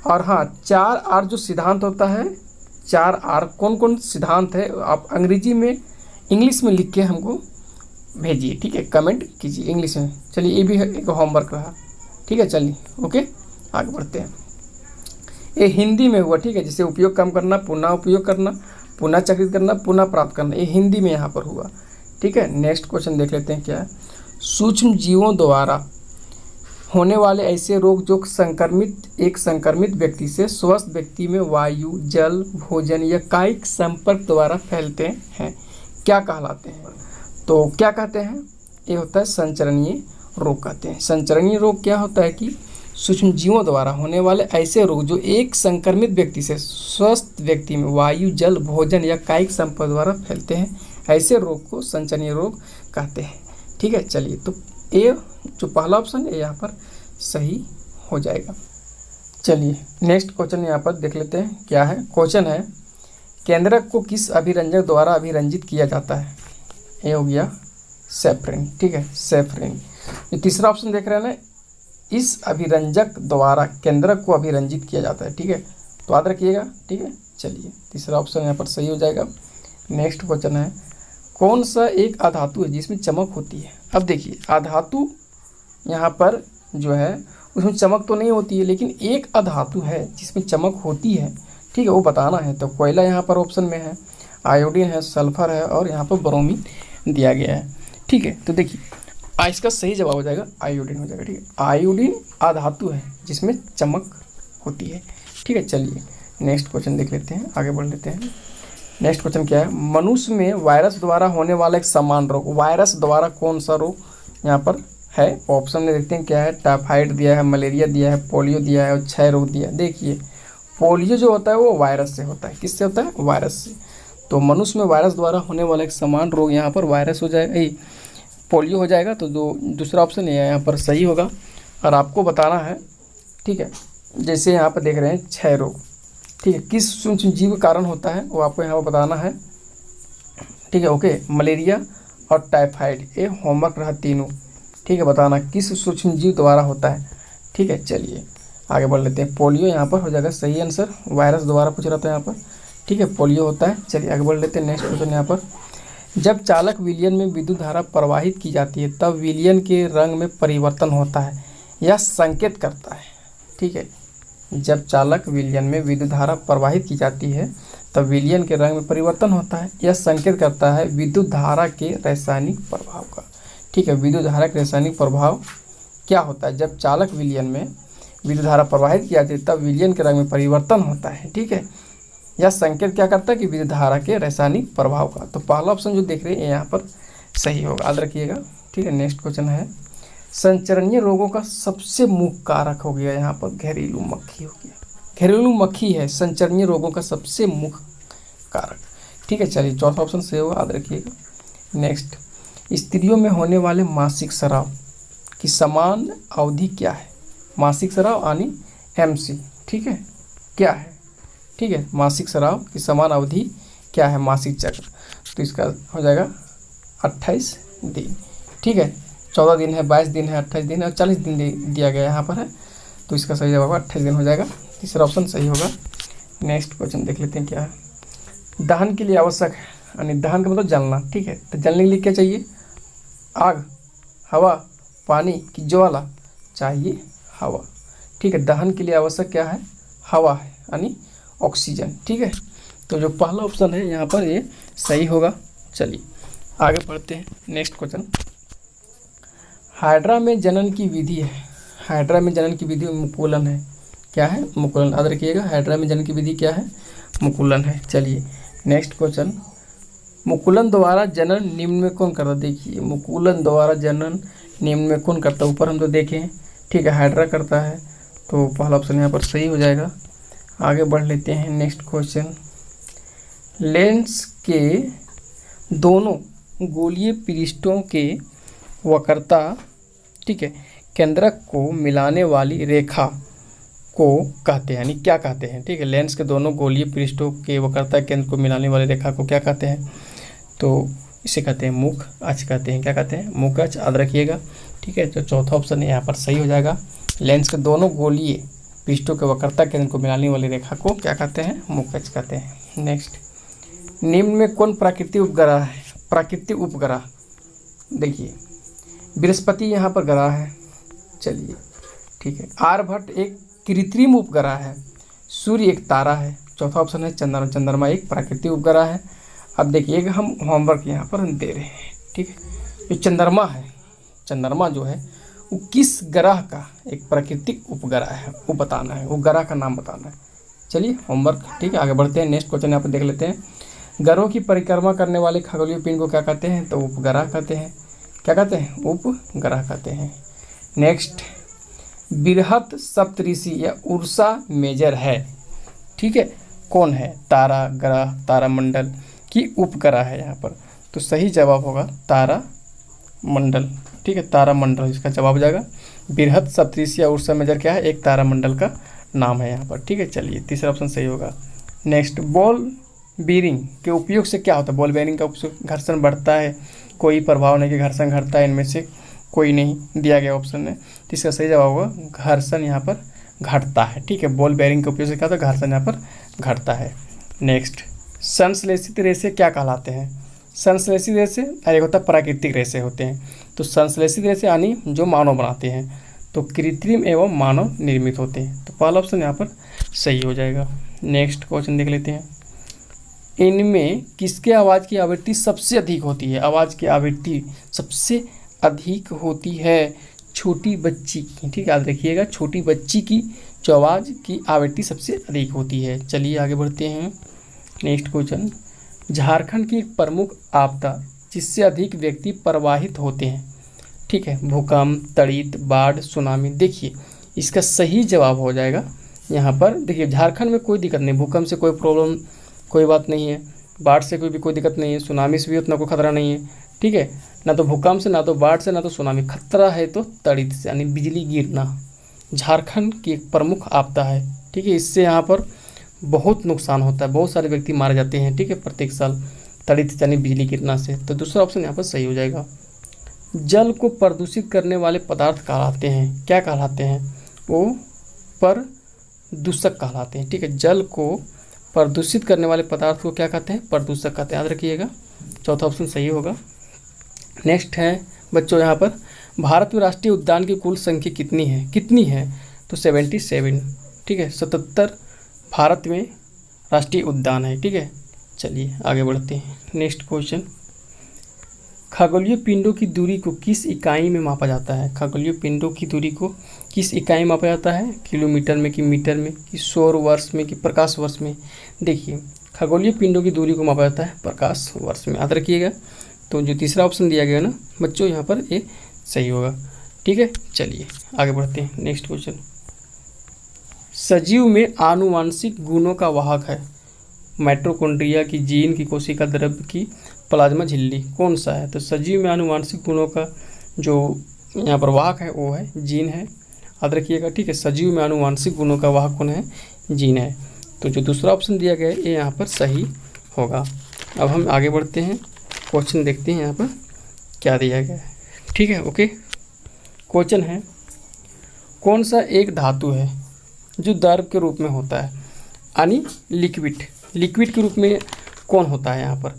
B: और हाँ 4R जो सिद्धांत होता है, 4R कौन कौन सिद्धांत है आप अंग्रेजी में इंग्लिश में लिख के हमको भेजिए। ठीक है, कमेंट कीजिए इंग्लिश में। चलिए ये भी एक होमवर्क रहा। ठीक है, चलिए ओके आगे बढ़ते हैं। ये हिंदी में हुआ। ठीक है, जैसे उपयोग कम करना, पुनः उपयोग करना, पुनः चक्रित करना, पुनः प्राप्त करना, ये हिंदी में यहाँ पर हुआ। ठीक है, नेक्स्ट क्वेश्चन देख लेते हैं क्या है। सूक्ष्म जीवों द्वारा होने वाले ऐसे रोग जो एक संक्रमित व्यक्ति से स्वस्थ व्यक्ति में वायु, जल, भोजन या कायिक संपर्क द्वारा फैलते हैं, क्या कहलाते हैं। तो क्या कहते हैं, ये होता है संचरणीय रोग कहते हैं। संचरणीय रोग क्या होता है कि सूक्ष्म जीवों द्वारा होने वाले ऐसे रोग जो एक संक्रमित व्यक्ति से स्वस्थ व्यक्ति में वायु, जल, भोजन या कायिक संपर्क द्वारा फैलते हैं, ऐसे रोग को संचरणीय रोग कहते हैं। ठीक है, चलिए तो ये जो पहला ऑप्शन है यहाँ पर सही हो जाएगा। चलिए नेक्स्ट क्वेश्चन यहाँ पर देख लेते हैं क्या है। क्वेश्चन है, केंद्रक को किस अभिरंजक द्वारा अभिरंजित किया जाता है। ये हो गया सेफ्रिन। ठीक है, सेफ्रिन। जो तीसरा ऑप्शन देख रहे हैं ना, इस अभिरंजक द्वारा केंद्रक को अभिरंजित किया जाता है। ठीक है, तो याद रखिएगा। ठीक है, चलिए तीसरा ऑप्शन यहाँ पर सही हो जाएगा। नेक्स्ट क्वेश्चन है, कौन सा एक अधातु है जिसमें चमक होती है। अब देखिए अधातु यहाँ पर जो है उसमें चमक तो नहीं होती है, लेकिन एक अधातु है जिसमें चमक होती है। ठीक है, वो बताना है। तो कोयला यहाँ पर ऑप्शन में है, आयोडीन है, सल्फर है और यहाँ पर ब्रोमीन दिया गया है। ठीक है, तो देखिए इसका सही जवाब हो जाएगा आयोडीन हो जाएगा। ठीक है, आयोडीन अधातु है जिसमें चमक होती है। ठीक है, चलिए नेक्स्ट क्वेश्चन देख लेते हैं, आगे बढ़ लेते हैं। नेक्स्ट क्वेश्चन क्या है, मनुष्य में वायरस द्वारा होने वाला एक समान रोग, वायरस द्वारा कौन सा रोग यहाँ पर है। ऑप्शन में देखते हैं क्या है। टाइफाइड दिया है, मलेरिया दिया है, पोलियो दिया है और क्षय रोग दिया है। देखिए पोलियो जो होता है वो वायरस से होता है। किससे होता है, वायरस से। तो मनुष्य में वायरस द्वारा होने वाला एक समान रोग यहाँ पर वायरस हो जाएगा, पोलियो हो जाएगा। तो जो दूसरा ऑप्शन है यहाँ पर सही होगा। और आपको बताना है, ठीक है, जैसे यहाँ पर देख रहे हैं क्षय रोग। ठीक है, किस सूक्ष्म जीव के कारण होता है वो आपको यहाँ पर बताना है। ठीक है, ओके, मलेरिया और टाइफाइड, ये होमवर्क रहा तीनों। ठीक है, बताना किस सूक्ष्म जीव द्वारा होता है। ठीक है, चलिए आगे बढ़ लेते हैं। पोलियो यहाँ पर हो जाएगा सही आंसर, वायरस द्वारा पूछ रहा था यहाँ पर। ठीक है, पोलियो होता है। चलिए आगे बढ़ लेते हैं। नेक्स्ट क्वेश्चन यहाँ पर, जब चालक विलयन में विद्युत धारा प्रवाहित की जाती है तब विलयन के रंग में परिवर्तन होता है, यह संकेत करता है। ठीक है, जब चालक विलयन में विद्युत धारा प्रवाहित की जाती है तब विलयन के रंग में परिवर्तन होता है, यह संकेत करता है विद्युत धारा के रासायनिक प्रभाव का। ठीक है, विद्युत धारा के रासायनिक प्रभाव क्या होता है, जब चालक विलयन में विद्युत धारा प्रवाहित की जाती है तब विलयन के रंग में परिवर्तन होता है। ठीक है, यह संकेत क्या करता है कि विद्युत धारा के रासायनिक प्रभाव का। तो पहला ऑप्शन जो देख रहे हैं यहाँ पर सही होगा, याद रखिएगा। ठीक है, नेक्स्ट क्वेश्चन है संचरणीय रोगों का सबसे मुख्य कारक हो गया यहाँ पर घरेलू मक्खी हो गया। घरेलू मक्खी है संचरणीय रोगों का सबसे मुख्य कारक। ठीक है, चलिए चौथा ऑप्शन सही होगा, याद रखिएगा। नेक्स्ट, स्त्रियों में होने वाले मासिक स्राव की समान अवधि क्या है? मासिक स्राव यानी MC। ठीक है, क्या है? ठीक है, मासिक स्राव की समान अवधि क्या है? मासिक चक्र। तो इसका हो जाएगा 28 दिन। ठीक है, 14 दिन है, 22 दिन है, 28 दिन है और 40 दिन दिया गया यहाँ पर है। तो इसका सही जवाब 28 दिन हो जाएगा। तीसरा ऑप्शन सही होगा। नेक्स्ट क्वेश्चन देख लेते हैं क्या है। दहन के लिए आवश्यक है, यानी दहन का मतलब जलना। ठीक है, तो जलने के लिए क्या चाहिए? आग, हवा, पानी की ज्वाला? चाहिए हवा। ठीक है, दहन के लिए आवश्यक क्या है? हवा है, यानी ऑक्सीजन। ठीक है, तो जो पहला ऑप्शन है यहाँ पर ये सही होगा। चलिए आगे बढ़ते हैं। नेक्स्ट क्वेश्चन, हाइड्रा में जनन की विधि है। हाइड्रा में जनन की विधि मुकुलन है। क्या है? मुकुलन। याद रखिएगा, हाइड्रा में जनन की विधि क्या है? मुकुलन है। चलिए नेक्स्ट क्वेश्चन, मुकुलन द्वारा जनन निम्न में कौन करता? देखिए, मुकुलन द्वारा जनन निम्न में कौन करता? ऊपर हम तो देखें। ठीक है, हाइड्रा करता है, तो पहला ऑप्शन यहाँ पर सही हो जाएगा। आगे बढ़ लेते हैं। नेक्स्ट क्वेश्चन, लेंस के दोनों गोलीय पृष्ठों के वक्रता, ठीक है, केंद्रक को मिलाने वाली रेखा को कहते हैं, यानी क्या कहते हैं? ठीक है, लेंस के दोनों गोलीय पृष्ठों के वक्रता केंद्र को मिलाने वाली रेखा को क्या कहते हैं? तो इसे कहते हैं मुख अक्ष कहते हैं। क्या कहते हैं? मुख अक्ष। याद रखिएगा। ठीक है, तो चौथा ऑप्शन यहाँ पर सही हो जाएगा। लेंस के दोनों गोलीय पृष्ठों के वक्रता केंद्र को मिलाने वाली रेखा को क्या कहते हैं? मुख अक्ष कहते हैं। नेक्स्ट, निम्न में कौन प्राकृतिक उपग्रह है? प्राकृतिक उपग्रह देखिए, बृहस्पति यहाँ पर ग्रह है। चलिए ठीक है, आर्यभट्ट एक कृत्रिम उपग्रह है। सूर्य एक तारा है। चौथा ऑप्शन है चंद्रमा। चंद्रमा एक प्राकृतिक उपग्रह है। अब देखिएगा, हम होमवर्क यहाँ पर दे रहे हैं। ठीक है, जो चंद्रमा है, चंद्रमा जो है वो किस ग्रह का एक प्राकृतिक उपग्रह है, वो बताना है, वो ग्रह का नाम बताना है। चलिए होमवर्क। ठीक है, आगे बढ़ते हैं। नेक्स्ट क्वेश्चन यहाँ पर देख लेते हैं। ग्रहों की परिक्रमा करने वाले खगोलीय पिंड को क्या कहते हैं? तो उपग्रह कहते हैं। क्या कहते हैं? उपग्रह कहते हैं। नेक्स्ट, बृहत सप्तऋषि या उर्सा मेजर है। ठीक है, कौन है? तारा, ग्रह, तारामंडल की उपग्रह है यहाँ पर। तो सही जवाब होगा तारामंडल। ठीक है, तारामंडल इसका जवाब हो जाएगा। बृहत सप्तऋषि या उर्सा मेजर क्या है? एक तारामंडल का नाम है यहाँ पर। ठीक है, चलिए तीसरा ऑप्शन सही होगा। नेक्स्ट, बॉल बीरिंग के उपयोग से क्या होता है? बॉल बेरिंग का उपयोग, घर्षण बढ़ता है, कोई प्रभाव नहीं कि घर्षण घटता है, इनमें से कोई नहीं दिया गया ऑप्शन में। तो इसका सही जवाब होगा घर्षण यहाँ पर घटता है। ठीक है, बॉल बेरिंग के उपयोग से क्या होता है? घर्षण यहाँ पर घटता है। नेक्स्ट, संश्लेषित रेशे क्या कहलाते हैं? संश्लेषित रेशे एक होता है प्राकृतिक रेशे होते हैं। तो संश्लेषित रेशे यानी जो मानव बनाते हैं, तो कृत्रिम एवं मानव निर्मित होते हैं। तो पहला ऑप्शन यहाँ पर सही हो जाएगा। नेक्स्ट क्वेश्चन देख लेते हैं। इनमें किसके आवाज़ की आवृत्ति सबसे अधिक होती है? आवाज़ की आवृत्ति सबसे अधिक होती है छोटी बच्ची की। ठीक है, याद रखिएगा, छोटी बच्ची की जो आवाज़ की आवृत्ति सबसे अधिक होती है। चलिए आगे बढ़ते हैं। नेक्स्ट क्वेश्चन, झारखंड की एक प्रमुख आपदा जिससे अधिक व्यक्ति प्रभावित होते हैं। ठीक है, भूकंप, तड़ित, बाढ़, सुनामी। देखिए इसका सही जवाब हो जाएगा यहाँ पर। देखिए झारखंड में कोई दिक्कत नहीं, भूकंप से कोई प्रॉब्लम, कोई बात नहीं है, बाढ़ से कोई दिक्कत नहीं है, सुनामी से भी उतना कोई खतरा नहीं है। ठीक है, ना तो भूकंप से, ना तो बाढ़ से, ना तो सुनामी। खतरा है तो तड़ित से, यानी बिजली गिरना। झारखंड की एक प्रमुख आपदा है। ठीक है, इससे यहाँ पर बहुत नुकसान होता है, बहुत सारे व्यक्ति मारे जाते हैं। ठीक है, प्रत्येक साल तड़ित यानी बिजली गिरना से। तो दूसरा ऑप्शन यहाँ पर सही हो जाएगा। जल को प्रदूषित करने वाले पदार्थ कहलाते हैं। क्या कहलाते हैं? वो प्रदूषक कहलाते हैं। ठीक है, जल को प्रदूषित करने वाले पदार्थ को क्या कहते हैं? प्रदूषक कहते हैं। याद रखिएगा, चौथा ऑप्शन सही होगा। नेक्स्ट है बच्चों यहाँ पर, भारत में राष्ट्रीय उद्यान की कुल संख्या कितनी है? कितनी है? तो 77। ठीक है, 77 भारत में राष्ट्रीय उद्यान है। ठीक है, चलिए आगे बढ़ते हैं। नेक्स्ट क्वेश्चन, खगोलीय पिंडों की दूरी को किस इकाई में मापा जाता है? खगोलीय पिंडों की दूरी को
A: किस इकाई में मापा जाता है, किलोमीटर में कि मीटर में कि सौर वर्ष में कि प्रकाश वर्ष में। देखिए खगोलीय पिंडों की दूरी को मापा जाता है प्रकाश वर्ष में, याद रखिएगा। तो जो तीसरा ऑप्शन दिया गया ना बच्चों यहाँ पर ये सही होगा, ठीक है। चलिए आगे बढ़ते हैं, नेक्स्ट क्वेश्चन। सजीव में आनुवांशिक गुणों का वाहक है, माइटोकॉन्ड्रिया की जीन की कोशिका द्रव्य की प्लाज्मा झिल्ली, कौन सा है। तो सजीव में आनुवांशिक गुणों का जो यहाँ पर वाहक है वो है जीन है, याद रखिएगा, ठीक है। सजीव में आनुवांशिक गुणों का वाहक कौन है, जीन है। तो जो दूसरा ऑप्शन दिया गया है ये यहाँ पर सही होगा। अब हम आगे बढ़ते हैं, क्वेश्चन देखते हैं यहाँ पर क्या दिया गया है, ठीक है। ओके, क्वेश्चन है कौन सा एक धातु है जो द्रव के रूप में होता है, यानी लिक्विड के रूप में कौन होता है यहाँ पर,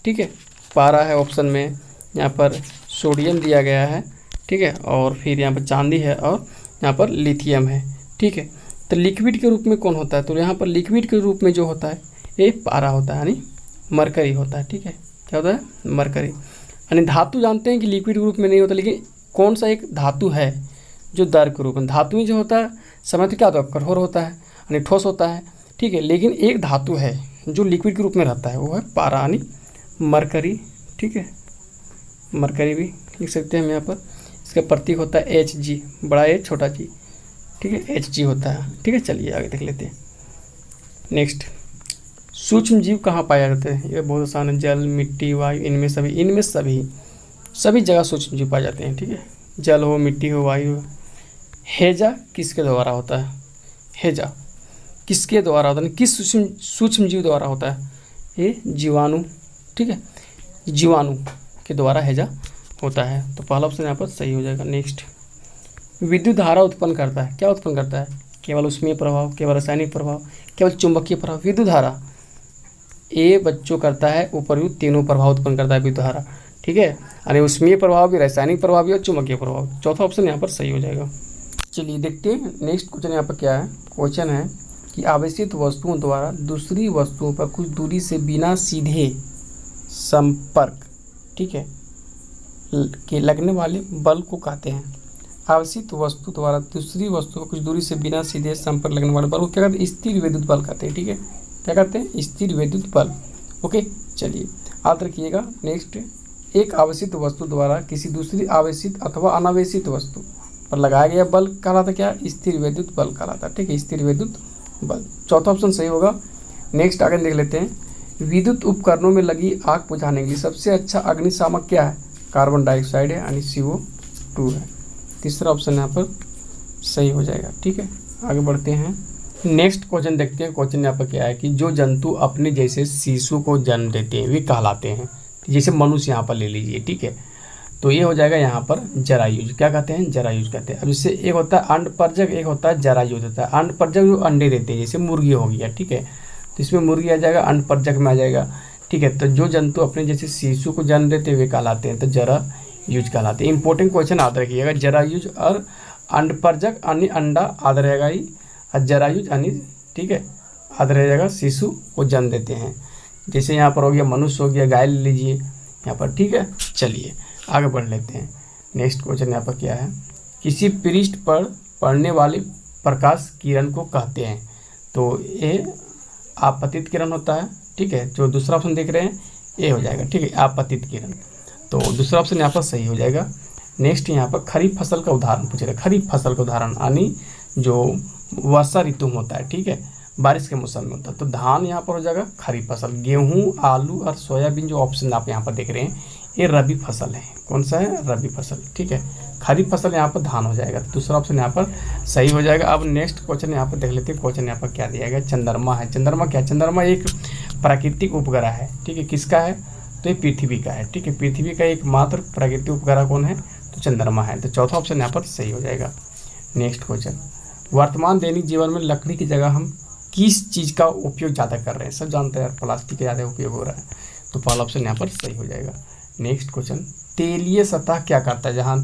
A: ठीक है। पारा है ऑप्शन में, यहाँ पर सोडियम दिया गया है, ठीक है, और फिर यहाँ पर चांदी है और यहाँ पर लिथियम है, ठीक है। तो लिक्विड के रूप में कौन होता है, तो यहाँ पर लिक्विड के रूप में जो होता है ये पारा होता है, यानी मरकरी होता है, ठीक है। क्या होता है, मरकरी। यानी धातु जानते हैं कि लिक्विड के रूप में नहीं होता, लेकिन कौन सा एक धातु है जो द्रव के रूप में, धातु में जो होता है समय तो क्या होता है, कठोर होता है यानी ठोस होता है, ठीक है। लेकिन एक धातु है जो लिक्विड के रूप में रहता है वो है पारा यानी मरकरी, ठीक है। मरकरी भी लिख सकते हैं हम यहाँ पर, इसका प्रतीक होता है Hg, बड़ा H छोटा g, ठीक है, Hg होता है, ठीक है। चलिए आगे देख लेते हैं, नेक्स्ट। सूक्ष्म जीव कहाँ पाए जाते हैं, ये बहुत आसान है, जल, मिट्टी, वायु, इनमें सभी जगह सूक्ष्म जीव पाए जाते हैं, ठीक है। जल हो, मिट्टी हो, वायु हो। हैजा किसके द्वारा होता है, हैजा किसके द्वारा होता है, किस सूक्ष्म जीव द्वारा होता है, ये जीवाणु, ठीक है, जीवाणु के द्वारा हैजा होता है। तो पहला ऑप्शन यहाँ पर सही हो जाएगा। नेक्स्ट, विद्युत धारा उत्पन्न करता है, क्या उत्पन्न करता है, केवल ऊष्मीय प्रभाव, केवल रासायनिक प्रभाव, केवल चुंबकीय प्रभाव। विद्युत धारा ये बच्चों करता है उपरयुक्त तीनों प्रभाव उत्पन्न करता है विद्युत धारा, ठीक है, यानी ऊष्मीय प्रभाव भी, रासायनिक प्रभाव भी और चुंबकीय प्रभाव। चौथा ऑप्शन यहाँ पर सही हो जाएगा। चलिए देखते हैं नेक्स्ट क्वेश्चन यहाँ पर क्या है। क्वेश्चन है कि आवेशित वस्तुओं द्वारा दूसरी वस्तुओं पर कुछ दूरी से बिना सीधे संपर्क, ठीक है, के लगने वाले बल को कहते हैं। आवेशित वस्तु द्वारा दूसरी वस्तु पर कुछ दूरी से बिना सीधे संपर्क लगने वाले बल को क्या कहते हैं, स्थिर विद्युत बल कहते हैं, ठीक है। क्या कहते हैं, स्थिर विद्युत बल। ओके, चलिए याद रखिएगा। नेक्स्ट, एक आवेशित वस्तु द्वारा किसी दूसरी आवेशित अथवा अनावेशित वस्तु पर लगाया गया बल कहलाता क्या, स्थिर विद्युत बल कहलाता, ठीक है, स्थिर विद्युत बल। चौथा ऑप्शन सही होगा। नेक्स्ट आगे देख लेते हैं। विद्युत उपकरणों में लगी आग बुझाने के लिए सबसे अच्छा अग्निशामक क्या है, कार्बन डाइऑक्साइड है यानी CO2 है। तीसरा ऑप्शन यहाँ पर सही हो जाएगा, ठीक है। आगे बढ़ते हैं, नेक्स्ट क्वेश्चन देखते हैं। क्वेश्चन यहाँ पर क्या है कि जो जंतु अपने जैसे शिशु को जन्म देते हैं वे कहलाते हैं, जैसे मनुष्य यहाँ पर ले लीजिए, ठीक है। तो ये हो जाएगा यहाँ पर जरायुज, क्या कहते हैं, जरायुज कहते हैं। अब इससे एक होता है अंडपरजक, एक होता है जरायुज होता है। अंडपरजक जो अंडे देते हैं, जैसे मुर्गी हो गया, ठीक है, तो इसमें मुर्गी आ जाएगा, अंडपरजक में आ जाएगा, ठीक है। तो जो जंतु अपने जैसे शिशु को जन्म देते वे कहलाते हैं, तो जरायुज कहलाते हैं। इंपॉर्टेंट क्वेश्चन याद रखिएगा, जरायुज और अंडपरजक यानी अंडा याद रहेगा ही, और जरायुज यानी, ठीक है, याद रह जाएगा शिशु को जन्म देते हैं। जैसे यहाँ पर हो गया मनुष्य हो गया, गाय ले लीजिए यहाँ पर, ठीक है। चलिए आगे बढ़ लेते हैं। नेक्स्ट क्वेश्चन यहाँ पर क्या है, किसी पृष्ठ पर पड़ने वाले प्रकाश किरण को कहते हैं, तो ये आपतित किरण होता है, ठीक है। जो दूसरा ऑप्शन देख रहे हैं ये हो जाएगा, ठीक है, आपतित किरण। तो दूसरा ऑप्शन यहाँ पर सही हो जाएगा। नेक्स्ट यहाँ पर खरीफ फसल का उदाहरण पूछ रहे हैं, खरीफ फसल का उदाहरण यानी जो वर्षा ऋतु में होता है, ठीक है, बारिश के मौसम में होता है। तो धान यहाँ पर हो जाएगा खरीफ फसल। गेहूँ, आलू और सोयाबीन जो ऑप्शन आप यहाँ पर देख रहे हैं ये रबी फसल है। कौन सा है, रबी फसल, ठीक है। खरीफ फसल यहाँ पर धान हो जाएगा, तो दूसरा ऑप्शन यहाँ पर सही हो जाएगा। अब नेक्स्ट क्वेश्चन यहाँ पर देख लेते हैं। क्वेश्चन यहाँ पर क्या दिया गया, चंद्रमा है। चंद्रमा क्या, चंद्रमा एक प्राकृतिक उपग्रह है, ठीक है। किसका है, तो ये पृथ्वी का है, ठीक है। पृथ्वी का एकमात्र प्राकृतिक उपग्रह कौन है, तो चंद्रमा है। तो चौथा ऑप्शन यहाँ पर सही हो जाएगा। नेक्स्ट क्वेश्चन, वर्तमान दैनिक जीवन में लकड़ी की जगह हम किस चीज़ का उपयोग ज़्यादा कर रहे हैं, सब जानते हैं प्लास्टिक का ज़्यादा उपयोग हो रहा है, तो पहला ऑप्शन यहाँ पर सही हो जाएगा। नेक्स्ट क्वेश्चन, तेलीय सतह क्या करता है, जहाँ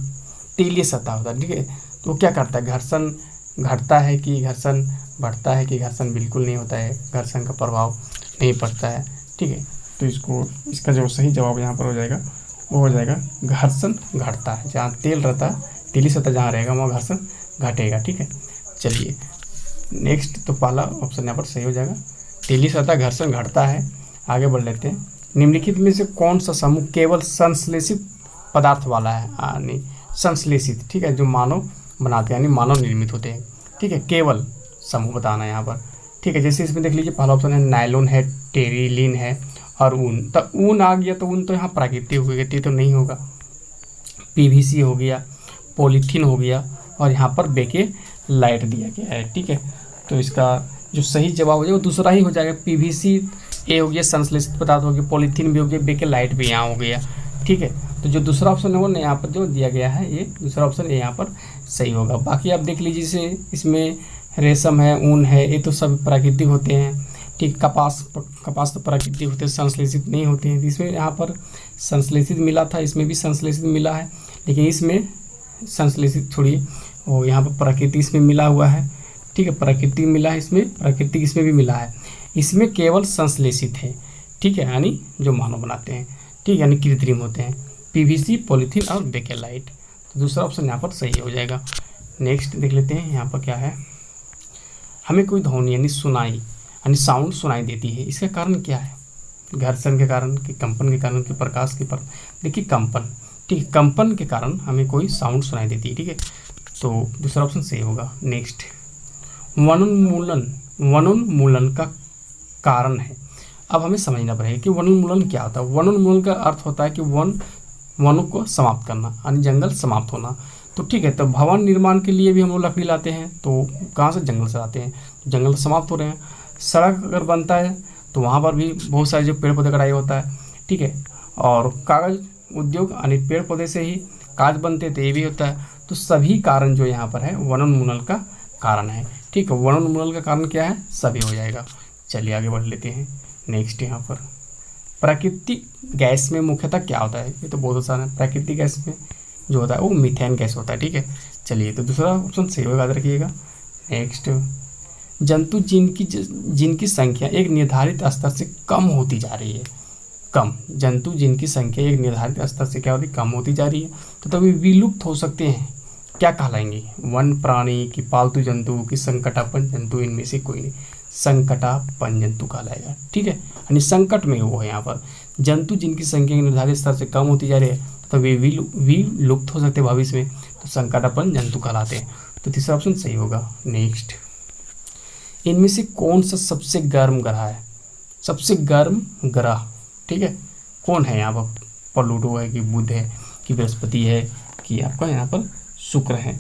A: तेलीय सतह होता है, ठीक है, तो क्या करता है, घर्षण घटता है कि घर्षण बढ़ता है कि घर्षण बिल्कुल नहीं होता है, घर्षण का प्रभाव नहीं पड़ता है, ठीक है। तो इसका जो सही जवाब यहाँ पर हो जाएगा वो हो जाएगा घर्षण घटता है। जहाँ तेल रहता है, तेलीय सतह जहाँ रहेगा वहाँ घर्षण घटेगा। ठीक है, चलिए नेक्स्ट, तो पहला ऑप्शन यहाँ पर सही हो जाएगा। तेली सतह घर्षण घटता है। आगे बढ़ लेते हैं। निम्नलिखित में से कौन सा समूह केवल संश्लेषित पदार्थ वाला है, यानी संश्लेषित, ठीक है, जो मानव बनाते हैं यानी मानव निर्मित होते हैं। ठीक है, केवल समूह बताना है यहाँ पर। ठीक है, जैसे इसमें देख लीजिए पहला ऑप्शन है नायलॉन है, टेरिलिन है और ऊन। तो ऊन आ गया तो ऊन तो यहाँ प्राकृतिक हो गया, तो नहीं होगा। पीवीसी हो गया, पॉलीथीन हो गया और यहाँ पर बेके लाइट दिया गया है। ठीक है, तो इसका जो सही जवाब हो जाएगा वो दूसरा ही हो जाएगा। पीवीसी ए हो गया, संश्लेषित पदार्थ हो गया, पॉलीथीन भी हो गया, बेके लाइट भी यहाँ हो गया। ठीक है, तो जो दूसरा ऑप्शन है वो यहाँ पर जो दिया गया है, ये दूसरा ऑप्शन यहाँ पर सही होगा। बाकी आप देख लीजिए, जैसे इसमें रेशम है, ऊन है, ये तो सब प्राकृतिक होते हैं। ठीक, कपास तो प्राकृतिक होते हैं, संश्लेषित नहीं होते हैं। इसमें यहाँ पर संश्लेषित मिला था, इसमें भी संश्लेषित मिला है, लेकिन इसमें संश्लेषित छोड़िए, वो यहाँ पर प्राकृतिक इसमें मिला हुआ है। ठीक है, प्राकृतिक मिला है, इसमें प्राकृतिक इसमें भी मिला है। इसमें केवल संश्लेषित है। ठीक है, यानी जो मानव बनाते हैं। ठीक, यानी कृत्रिम होते हैं, पीवीसी, पॉलीथीन और बेकेलाइट। तो दूसरा ऑप्शन यहाँ पर सही हो जाएगा। नेक्स्ट देख लेते हैं, यहाँ पर क्या है। हमें कोई ध्वनि यानी सुनाई यानी साउंड सुनाई देती है, इसका कारण क्या है? घर्षण के कारण, कि कंपन के कारण, कि प्रकाश के पर, देखिए कंपन। ठीक है, कंपन के कारण हमें कोई साउंड सुनाई देती है। ठीक है, तो दूसरा ऑप्शन सही होगा। नेक्स्ट, वनोन्मूलन का कारण है। अब हमें समझना पड़ेगा कि वनोन्मूलन क्या होता है। वनोन्मूलन का अर्थ होता है कि वनों को समाप्त करना, यानी जंगल समाप्त होना। तो ठीक है, तो भवन निर्माण के लिए भी हम लोग लकड़ी लाते हैं, तो कहाँ से? जंगल से लाते हैं। जंगल समाप्त हो रहे हैं। सड़क अगर बनता है तो वहाँ पर भी बहुत सारे जो पेड़ पौधे कटाई होता है। ठीक है, और कागज़ उद्योग यानी पेड़ पौधे से ही कागज बनते थे, ये भी होता है। तो सभी कारण जो यहाँ पर है वनोन्मूलन का कारण है। ठीक है, वनोन्मूलन का कारण क्या है? सभी हो जाएगा। चलिए आगे बढ़ लेते हैं। नेक्स्ट, यहाँ पर प्राकृतिक गैस में मुख्यतः क्या होता है? ये तो बहुत आसान है। प्राकृतिक गैस में जो होता है वो मीथेन गैस होता है। ठीक है, चलिए तो दूसरा ऑप्शन सही होगा, याद रखिएगा। नेक्स्ट, जंतु जिनकी संख्या एक निर्धारित स्तर से कम होती जा रही है। कम जंतु जिनकी संख्या एक निर्धारित स्तर से क्या होती? कम होती जा रही है, तो तभी विलुप्त हो सकते हैं। क्या कहलाएंगे? वन प्राणी, की पालतू जंतु, की संकटापन्न जंतु, इनमें से कोई नहीं। संकटापन्न जंतु कहलाएगा। ठीक है, यानी संकट में वो है। यहाँ पर जंतु जिनकी संख्या निर्धारित स्तर से कम होती जा रही है, तो वे विलुप्त हो सकते हैं भविष्य में, तो संकटापन्न जंतु कहलाते हैं। तो तीसरा ऑप्शन सही होगा। नेक्स्ट, इनमें से कौन सा सबसे गर्म ग्रह है? सबसे गर्म ग्रह, ठीक है, कौन है? यहाँ पर प्लूटो है, कि बुध है, कि बृहस्पति है, कि आपका यहाँ पर शुक्र है?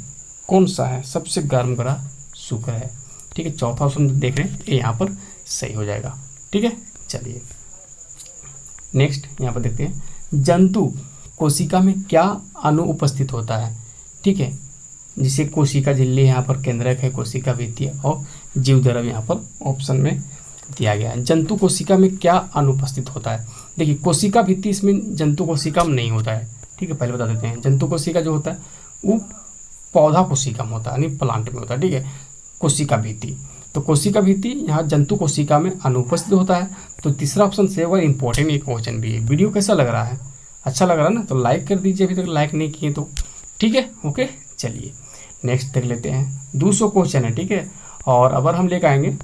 A: कौन सा है सबसे गर्म ग्रह? शुक्र है। ठीक है, चौथा ऑप्शन देख रहे हैं, ये यहाँ पर सही हो जाएगा। ठीक है, चलिए नेक्स्ट यहाँ पर देखते हैं। जंतु कोशिका में क्या अणु उपस्थित होता है? ठीक है, जिसे कोशिका झिल्ली यहाँ पर केंद्रक है, कोशिका भित्ति और जीवद्रव्य यहाँ पर ऑप्शन में दिया गया है। जंतु कोशिका में क्या अनुपस्थित होता है? देखिए, कोशिका भित्ति इसमें जंतु कोशिका में नहीं होता है। ठीक है, पहले बता देते हैं। जंतु कोशिका जो होता है वो पौधा कोशिका में होता है, यानी प्लांट में होता है। ठीक है, कोशिका भित्ति, तो कोशिका भित्ति यहाँ जंतु कोशिका में अनुपस्थित होता है। तो तीसरा ऑप्शन से वो इंपॉर्टेंट एक क्वेश्चन भी है। वीडियो कैसा लग रहा है? अच्छा लग रहा है ना? तो लाइक कर दीजिए, अभी तक लाइक नहीं किए तो। ठीक है, ओके, चलिए नेक्स्ट देख लेते हैं। 200 क्वेश्चन है। ठीक है, और अगर हम लेकर आएंगे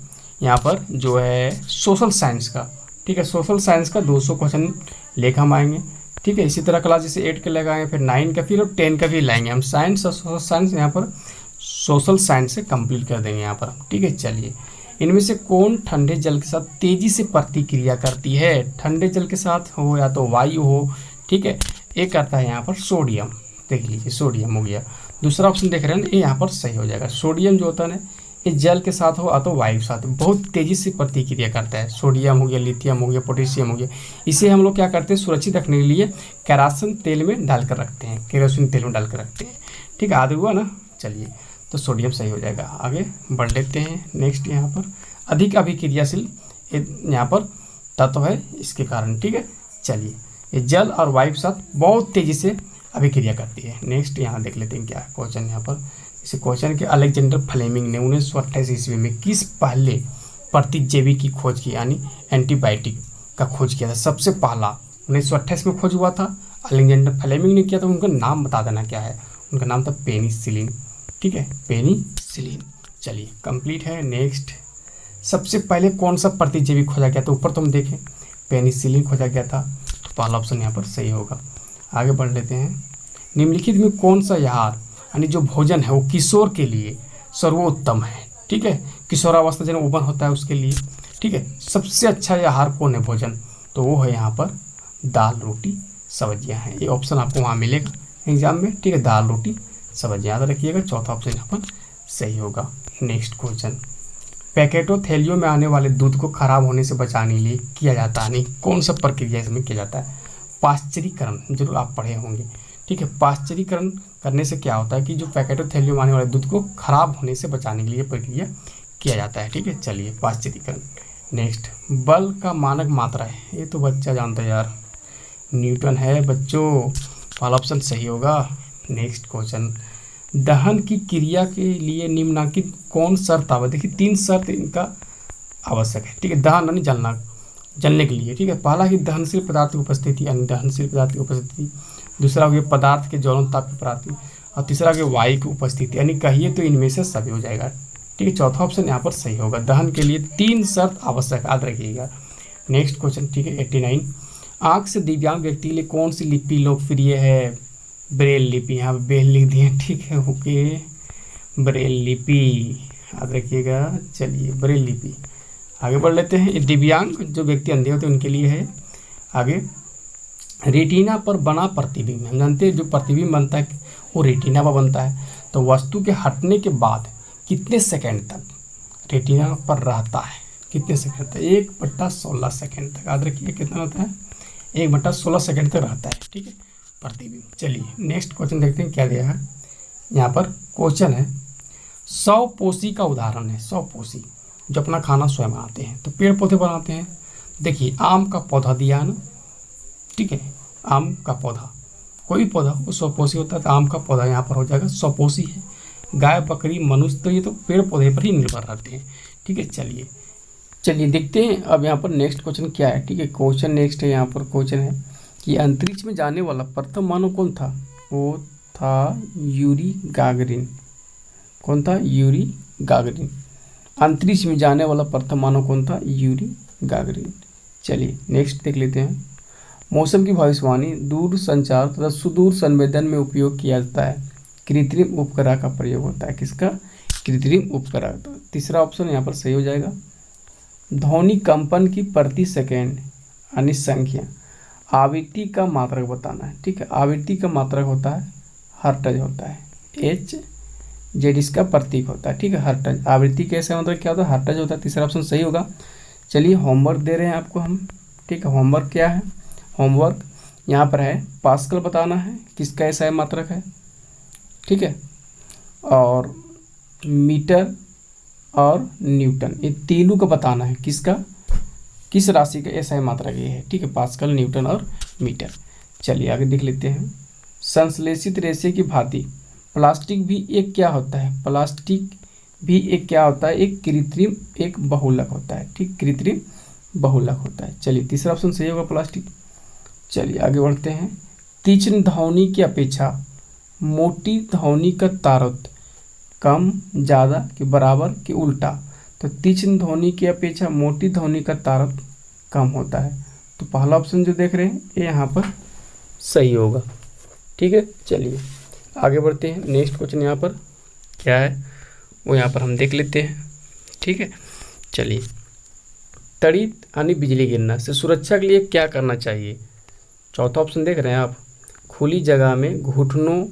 A: यहाँ पर जो है सोशल साइंस का। ठीक है, सोशल साइंस का 200 क्वेश्चन लेकर हम आएंगे। ठीक है, इसी तरह क्लास जैसे 8 के लगाएंगे, फिर 9 का, फिर 10 का भी लाएंगे हम। साइंस और सोशल साइंस यहाँ पर सोशल साइंस से कंप्लीट कर देंगे यहाँ पर। ठीक है, चलिए इनमें से कौन ठंडे जल के साथ तेजी से प्रतिक्रिया करती है? ठंडे जल के साथ हो या तो वायु हो। ठीक है, एक करता है यहाँ पर सोडियम। देख लीजिए, सोडियम हो गया। दूसरा ऑप्शन देख रहे हैं, ये यहाँ पर सही हो जाएगा। सोडियम जो होता है ना, ये जल के साथ हो या तो वायु के साथ बहुत तेज़ी से प्रतिक्रिया करता है। सोडियम हो गया, लिथियम हो गया, पोटेशियम हो गया। इसे हम लोग क्या करते हैं? सुरक्षित रखने के लिए केरोसिन तेल में डालकर रखते हैं। केरोसिन तेल में डालकर रखते हैं। ठीक है, आदि हुआ ना? चलिए, तो सोडियम सही हो जाएगा। आगे बढ़ लेते हैं। नेक्स्ट, यहाँ पर अधिक अभिक्रियाशील यहाँ पर तत्व है इसके कारण। ठीक है, चलिए ये जल और वायु के साथ बहुत तेज़ी से अभिक्रिया करती है। नेक्स्ट यहाँ देख लेते हैं क्या क्वेश्चन यहाँ पर। इस क्वेश्चन के अलेक्जेंडर फ्लेमिंग ने 1928 ईस्वी में किस पहले प्रतिजैवी की खोज की, यानी एंटीबायोटिक का खोज किया था? सबसे पहला 1928 में खोज हुआ था, अलेक्जेंडर फ्लेमिंग ने किया था। उनका नाम बता देना क्या है? उनका नाम था पेनिसिलिन। ठीक है, पेनिसिलिन। चलिए कंप्लीट है। नेक्स्ट, सबसे पहले कौन सा प्रतिजैविक खोजा गया था? ऊपर तो हम देखें पेनिसिलिन खोजा गया था, तो पहला ऑप्शन यहाँ पर सही होगा। आगे बढ़ लेते हैं। निम्नलिखित में कौन सा आहार यानी जो भोजन है वो किशोर के लिए सर्वोत्तम है? ठीक है, किशोरावस्था जब उबन होता है उसके लिए, ठीक है, सबसे अच्छा आहार कौन है भोजन? तो वो है यहाँ पर दाल रोटी सब्जियाँ हैं। ये ऑप्शन आपको वहाँ मिलेगा एग्जाम में, ठीक है, दाल रोटी सब्जियाँ याद रखिएगा। चौथा ऑप्शन यहाँ पर सही होगा। नेक्स्ट क्वेश्चन, पैकेटो थैलियों में आने वाले दूध को खराब होने से बचाने के लिए किया जाता है, नहीं कौन सा प्रक्रिया इसमें किया जाता है? पाश्चरीकरण, जरूर आप पढ़े होंगे, ठीक है। पाश्चरीकरण करने से क्या होता है कि जो पैकेटो थैलियों में आने वाले दूध को खराब होने से बचाने के लिए प्रक्रिया किया जाता है, ठीक है। चलिए पाश्चरीकरण। नेक्स्ट, बल का मानक मात्रा है, ये तो बच्चा जानता है यार, न्यूटन है बच्चों, पहला ऑप्शन सही होगा। नेक्स्ट क्वेश्चन, दहन की क्रिया के लिए निम्नलिखित कौन शर्त आवश्यक? देखिए 3 शर्त इनका आवश्यक है, ठीक है, दहन यानी जलना, जलने के लिए, ठीक है। पहला कि दहनशील पदार्थ की उपस्थिति यानी दहनशील पदार्थ की उपस्थिति, दूसरा हो गया पदार्थ के ज्वलन ताप की प्राप्ति, और तीसरा हो गया वायु की उपस्थिति, यानी कहिए तो इनमें से सभी हो जाएगा, ठीक है। चौथा ऑप्शन यहाँ पर सही होगा, दहन के लिए 3 शर्त आवश्यक, याद रखिएगा। नेक्स्ट क्वेश्चन, ठीक है 89, आँख से दिव्यांग व्यक्ति के लिए कौन सी लिपि लोकप्रिय है? ब्रेल लिपि, यहाँ पे बेल लिख दिए, ठीक है, ओके, ब्रेल लिपि याद रखिएगा। चलिए ब्रेल लिपि, आगे बढ़ लेते हैं। ये दिव्यांग जो व्यक्ति अंधे होते हैं उनके लिए है। आगे, रेटिना पर बना प्रतिबिंब, हम जानते हैं जो प्रतिबिंब बनता है वो रेटिना पर बनता है, तो वस्तु के हटने के बाद कितने सेकंड तक रेटिना पर रहता है? कितने सेकंड तक? 1/16 सेकंड तक, याद रखिए कितना होता है, 1/16 सेकंड तक रहता है, ठीक है, प्रतिबिंब। चलिए नेक्स्ट क्वेश्चन देखते हैं क्या दिया है। यहाँ पर क्वेश्चन है, 100 पोषी का उदाहरण है, 100 पोषी जो अपना खाना स्वयं बनाते हैं, तो पेड़ पौधे बनाते हैं। देखिए आम का पौधा दिया है ना, ठीक है, आम का पौधा, कोई पौधा वो 100 पोषी होता है, तो आम का पौधा यहाँ पर हो जाएगा 100 पोषी है। गाय बकरी मनुष्य, तो ये तो पेड़ पौधे पर ही निर्भर रहते हैं, ठीक है। चलिए देखते हैं अब यहाँ पर नेक्स्ट क्वेश्चन क्या है, ठीक है। क्वेश्चन नेक्स्ट है, यहाँ पर क्वेश्चन है कि अंतरिक्ष में जाने वाला प्रथम मानव कौन था? वो था यूरी गागरिन। कौन था? Yuri Gagarin. अंतरिक्ष में जाने वाला प्रथम मानव कौन था? Yuri Gagarin. चलिए नेक्स्ट देख लेते हैं। मौसम की भविष्यवाणी दूर संचार तथा सुदूर संवेदन में उपयोग किया जाता है, कृत्रिम उपग्रह का प्रयोग होता है। किसका? कृत्रिम उपग्रह। तो तीसरा ऑप्शन यहाँ पर सही हो जाएगा। ध्वनि कंपन की प्रति सेकेंड यानी संख्या, आवृत्ति का मात्रक बताना है, ठीक है। आवृत्ति का मात्रक होता है हर्ट्ज होता है, HZ इसका प्रतीक होता है, ठीक है, हर्ट्ज। आवृत्ति कैसे मतलब क्या होता है? हर्ट्ज होता है। तीसरा ऑप्शन सही होगा। चलिए होमवर्क दे रहे हैं आपको हम, ठीक है। होमवर्क क्या है? होमवर्क यहाँ पर है पास्कल बताना है, किसका SI मात्रक है, ठीक है, और मीटर और न्यूटन, ये तीनों का बताना है, किसका, किस राशि का SI मात्रक ये है, ठीक है, पास्कल, न्यूटन और मीटर। चलिए आगे देख लेते हैं। संश्लेषित रेशे की भांति प्लास्टिक भी एक क्या होता है? प्लास्टिक भी एक क्या होता है? एक कृत्रिम एक बहुलक होता है, ठीक, कृत्रिम बहुलक होता है। चलिए तीसरा ऑप्शन सही होगा प्लास्टिक। चलिए आगे बढ़ते हैं। तीक्ष्ण ध्वनि की अपेक्षा मोटी ध्वनि का तारतम्य कम, ज़्यादा के बराबर के उल्टा? तो तीक्ष्ण ध्वनि की अपेक्षा मोटी ध्वनि का तारतम्य कम होता है, तो पहला ऑप्शन जो देख रहे हैं ये यहाँ पर सही होगा, ठीक है। चलिए आगे बढ़ते हैं। नेक्स्ट क्वेश्चन यहाँ पर क्या है वो यहाँ पर हम देख लेते हैं, ठीक है। चलिए, त्वरित यानी बिजली गिरना से सुरक्षा के लिए क्या करना चाहिए? चौथा ऑप्शन देख रहे हैं आप, खुली जगह में घुटनों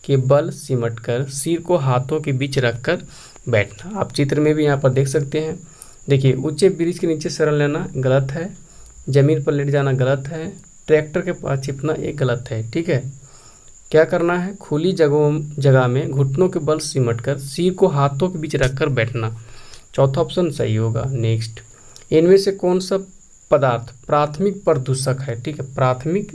A: के बल सिमटकर सिर को हाथों के बीच रखकर बैठना। आप चित्र में भी यहाँ पर देख सकते हैं। देखिए, ऊंचे ब्रिज के नीचे शरण लेना गलत है, ज़मीन पर लेट जाना गलत है, ट्रैक्टर के पास छिपना एक गलत है, ठीक है। क्या करना है? खुली जगह में घुटनों के बल सिमटकर सिर को हाथों के बीच रखकर बैठना। चौथा ऑप्शन सही होगा। नेक्स्ट, इनमें से कौन सा पदार्थ प्राथमिक प्रदूषक है? ठीक है, प्राथमिक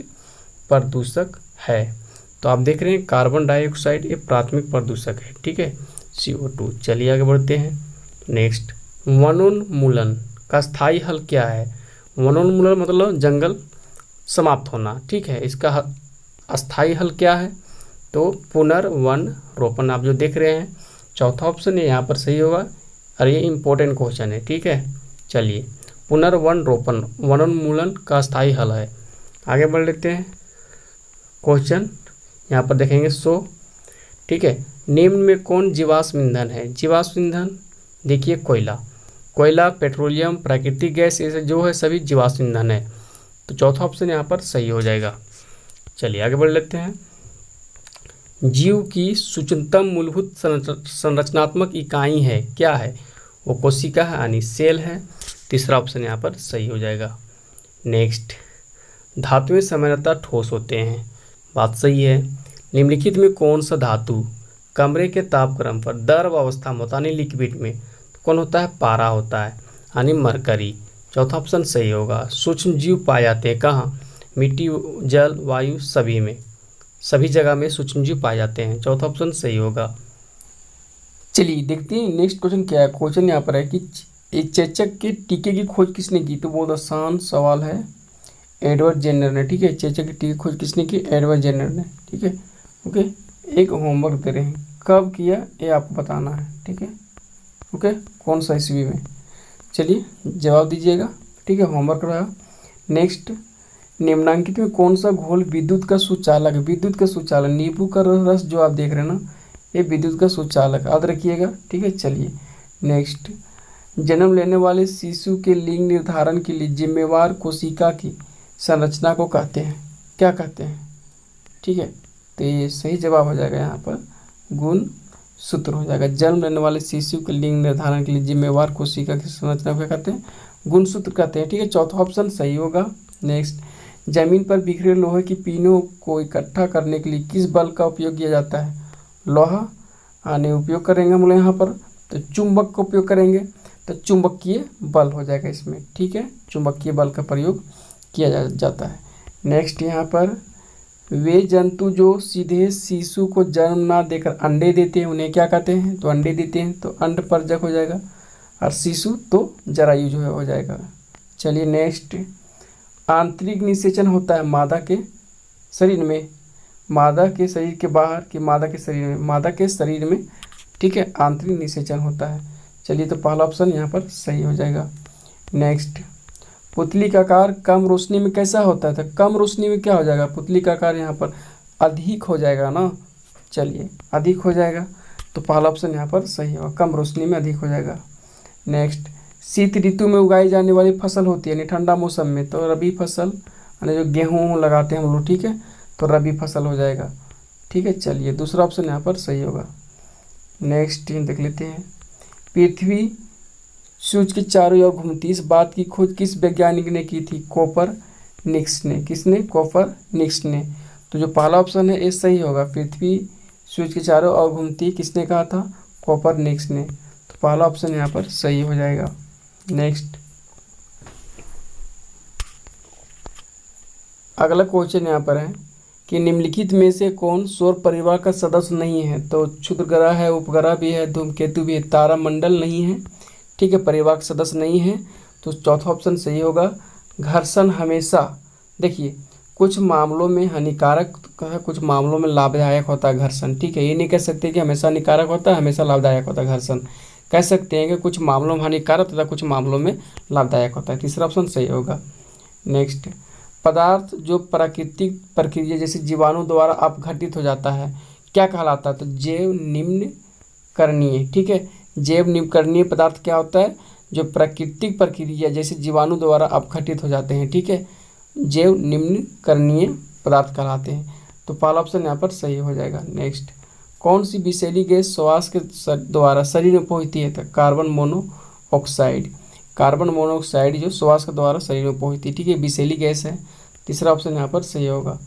A: प्रदूषक है, तो आप देख रहे हैं कार्बन डाइऑक्साइड ये प्राथमिक प्रदूषक है, ठीक है, CO2। चलिए आगे बढ़ते हैं। नेक्स्ट, वनोन्मूलन का स्थायी हल क्या है? वनोन्मूलन मतलब जंगल समाप्त होना, ठीक है, इसका अस्थायी हल क्या है? तो पुनर्वन रोपण आप जो देख रहे हैं, चौथा ऑप्शन है यहाँ पर सही होगा। और ये इम्पोर्टेंट क्वेश्चन है, ठीक है। चलिए, पुनर्वन रोपण वनोन्मूलन का स्थायी हल है। आगे बढ़ लेते हैं। क्वेश्चन यहाँ पर देखेंगे 100, ठीक है। निम्न में कौन जीवाश्म ईंधन है? जीवाश्म ईंधन देखिए कोयला, पेट्रोलियम, प्राकृतिक गैस, ये जो है सभी जीवाश्म ईंधन है। तो चौथा ऑप्शन यहाँ पर सही हो जाएगा। चलिए आगे बढ़ लेते हैं। जीव की सूक्ष्मतम मूलभूत संरचनात्मक इकाई है, क्या है? वो कोशिका है यानी सेल है। तीसरा ऑप्शन यहाँ पर सही हो जाएगा। नेक्स्ट, धातुएं सामान्यतः ठोस होते हैं, बात सही है। निम्नलिखित में कौन सा धातु कमरे के तापक्रम पर द्रव अवस्था में होता है, लिक्विड में कौन होता है? पारा होता है यानी मरकरी। चौथा ऑप्शन सही होगा। सूक्ष्म जीव पाए जाते हैं कहाँ? मिट्टी, जल, वायु, सभी में, सभी जगह में सूक्ष्म जीव पाए जाते हैं। चौथा ऑप्शन सही होगा। चलिए देखते हैं नेक्स्ट क्वेश्चन क्या है। क्वेश्चन यहाँ पर है कि चेचक के टीके की खोज किसने की? तो बहुत आसान सवाल है, एडवर्ड जेनर ने, ठीक है। चेचक की टीके की खोज किसने की? एडवर्ड जेनर ने, ठीक है। ओके, एक होमवर्क दे रहे हैं, कब किया ये आपको बताना है, ठीक है। ओके, कौन सा ईस्वी में? चलिए जवाब दीजिएगा, ठीक है, होमवर्क रहा। नेक्स्ट, निम्नांकित में कौन सा घोल विद्युत का सुचालक है? विद्युत का सुचालक, नींबू का रस जो आप देख रहे हैं ना, ये विद्युत का सुचालक, याद रखिएगा, ठीक है। चलिए नेक्स्ट, जन्म लेने वाले शिशु के लिंग निर्धारण के लिए जिम्मेवार कोशिका की संरचना को कहते हैं, क्या कहते हैं? ठीक है, तो ये सही जवाब हो जाएगा यहाँ पर गुणसूत्र हो जाएगा। जन्म लेने वाले शिशु के लिंग निर्धारण के लिए जिम्मेवार कोशिका की संरचना को क्या कहते हैं? गुणसूत्र कहते हैं, ठीक है। चौथा ऑप्शन सही होगा। नेक्स्ट, जमीन पर बिखरे लोहे की पीनों को इकट्ठा करने के लिए किस बल का उपयोग किया जाता है? लोहा आने उपयोग करेंगे हम लोग यहाँ पर, तो चुंबक का उपयोग करेंगे, तो चुंबकीय बल हो जाएगा इसमें, ठीक है। चुंबकीय बल का प्रयोग किया जाता है। नेक्स्ट, यहाँ पर वे जंतु जो सीधे शिशु को जन्म ना देकर अंडे देते हैं उन्हें क्या कहते हैं? तो अंडे देते हैं तो अंडपरजक हो जाएगा, और शिशु तो जरायु जो है हो जाएगा। चलिए नेक्स्ट, आंतरिक निषेचन होता है मादा के शरीर में, मादा के शरीर के बाहर कि मादा के शरीर में? मादा के शरीर में, ठीक है, आंतरिक निषेचन होता है। चलिए, तो पहला ऑप्शन यहाँ पर सही हो जाएगा। नेक्स्ट, पुतली का आकार कम रोशनी में कैसा होता है? तो कम रोशनी में क्या हो जाएगा? पुतली का आकार यहाँ पर अधिक हो जाएगा ना। चलिए, अधिक हो जाएगा, तो पहला ऑप्शन यहाँ पर सही होगा, कम रोशनी में अधिक हो जाएगा। नेक्स्ट, शीत ऋतु में उगाई जाने वाली फसल होती है यानी ठंडा मौसम में, तो रबी फसल यानी जो गेहूँ लगाते हैं हम लोग, ठीक है, तो रबी फसल हो जाएगा, ठीक है। चलिए, दूसरा ऑप्शन यहाँ पर सही होगा। नेक्स्ट देख लेते हैं, पृथ्वी सूर्य के चारों ओर घूमती, इस बात की खोज किस वैज्ञानिक ने की थी? कोपरनिकस ने। किसने? कोपरनिकस ने। तो जो पहला ऑप्शन है ये सही होगा, पृथ्वी सूर्य के चारों ओर घूमती, किसने कहा था? कोपरनिकस ने। तो पहला ऑप्शन यहाँ पर सही हो जाएगा। नेक्स्ट, अगला क्वेश्चन यहाँ पर है कि निम्नलिखित में से कौन सौर परिवार का सदस्य नहीं है? तो क्षुद्र ग्रह है, उपग्रह भी है, धूमकेतु भी है, तारामंडल नहीं है, ठीक है, परिवार का सदस्य नहीं है। तो चौथा ऑप्शन सही होगा। घर्षण हमेशा, देखिए, कुछ मामलों में हानिकारक है, कुछ मामलों में लाभदायक होता है घर्षण, ठीक है। ये नहीं कह सकते कि हमेशा हानिकारक होता है, हमेशा लाभदायक होता है घर्षण। कह सकते हैं कि कुछ मामलों में हानिकारक होता है, कुछ मामलों में लाभदायक होता है। तीसरा ऑप्शन सही होगा। नेक्स्ट, पदार्थ जो प्राकृतिक प्रक्रिया जैसे जीवाणु द्वारा अपघटित हो जाता है क्या कहलाता है? तो जैव निम्नकरणीय, ठीक है। जैव निम्नकरणीय पदार्थ क्या होता है? जो प्राकृतिक प्रक्रिया जैसे जीवाणु द्वारा अपघटित हो जाते हैं, ठीक है, जैव निम्नकरणीय पदार्थ कहलाते हैं। तो पहला ऑप्शन यहाँ पर सही हो जाएगा। नेक्स्ट, कौन सी विषैली गैस श्वास के द्वारा शरीर में पहुँचती है? तो कार्बन मोनोऑक्साइड। कार्बन मोनोऑक्साइड जो श्वास के द्वारा शरीर में पहुँचती है, ठीक है, विषैली गैस है। तीसरा ऑप्शन यहाँ पर सही होगा।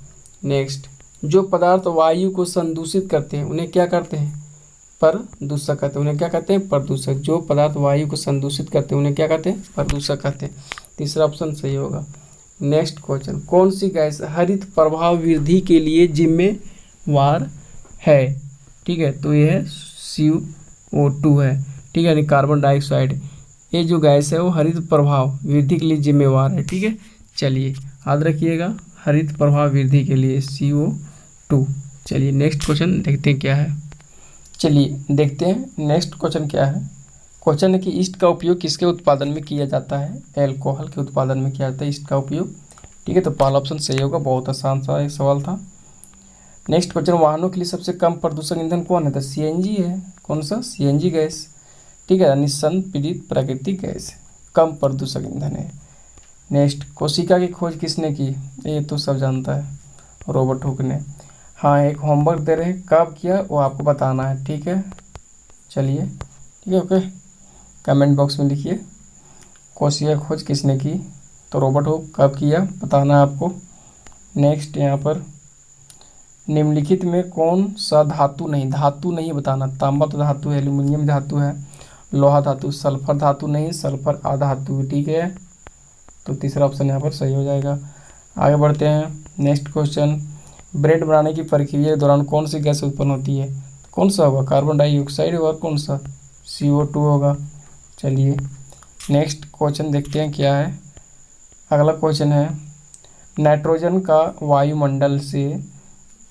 A: नेक्स्ट, जो पदार्थ वायु को संदूषित करते हैं उन्हें क्या करते हैं? प्रदूषक कहते हैं। उन्हें क्या कहते हैं? प्रदूषक। जो पदार्थ वायु को संदूषित करते हैं उन्हें क्या कहते हैं? प्रदूषक कहते हैं। तीसरा ऑप्शन सही होगा। नेक्स्ट क्वेश्चन, कौन सी गैस हरित प्रभाव वृद्धि के लिए जिम्मेवार है? ठीक है, तो यह है CO2 है, ठीक है, यानी कार्बन डाइऑक्साइड। ये जो गैस है वो हरित प्रभाव वृद्धि के लिए जिम्मेवार है, ठीक है। चलिए याद रखिएगा, हरित प्रभाव वृद्धि के लिए CO2, चलिए नेक्स्ट क्वेश्चन देखते हैं क्या है।
B: चलिए देखते हैं नेक्स्ट क्वेश्चन क्या है। क्वेश्चन है कि ईस्ट का उपयोग किसके उत्पादन में किया जाता है? एल्कोहल के उत्पादन में किया जाता है ईस्ट का उपयोग। ठीक है, तो पहला ऑप्शन सही होगा, बहुत आसान सा एक सवाल था। नेक्स्ट क्वेश्चन, वाहनों के लिए सबसे कम प्रदूषक ईंधन कौन है? तो सीएनजी है। कौन सा? CNG gas. ठीक है, निस्सन पीड़ित प्राकृतिक गैस कम प्रदूषक ईंधन है। नेक्स्ट, कोशिका की खोज किसने की? ये तो सब जानता है, रॉबर्ट हुक ने। हाँ, एक होमवर्क दे रहे हैं, कब किया वो आपको बताना है। ठीक है, चलिए ठीक है, ओके, कमेंट बॉक्स में लिखिए कोशिका खोज किसने की, तो रॉबर्ट हुक। कब किया बताना है आपको। नेक्स्ट, यहाँ पर निम्नलिखित में कौन सा धातु नहीं बताना। तांबा तो धातु है, एल्यूमिनियम धातु है, लोहा धातु, सल्फर धातु नहीं, सल्फर अधातु। ठीक है, तो तीसरा ऑप्शन यहाँ पर सही हो जाएगा। आगे बढ़ते हैं। नेक्स्ट क्वेश्चन, ब्रेड बनाने की प्रक्रिया के दौरान कौन सी गैस उत्पन्न होती है? कौन सा होगा? कार्बन डाइऑक्साइड और कौन सा? CO2 होगा। चलिए नेक्स्ट क्वेश्चन देखते हैं क्या है। अगला क्वेश्चन है, नाइट्रोजन का वायुमंडल से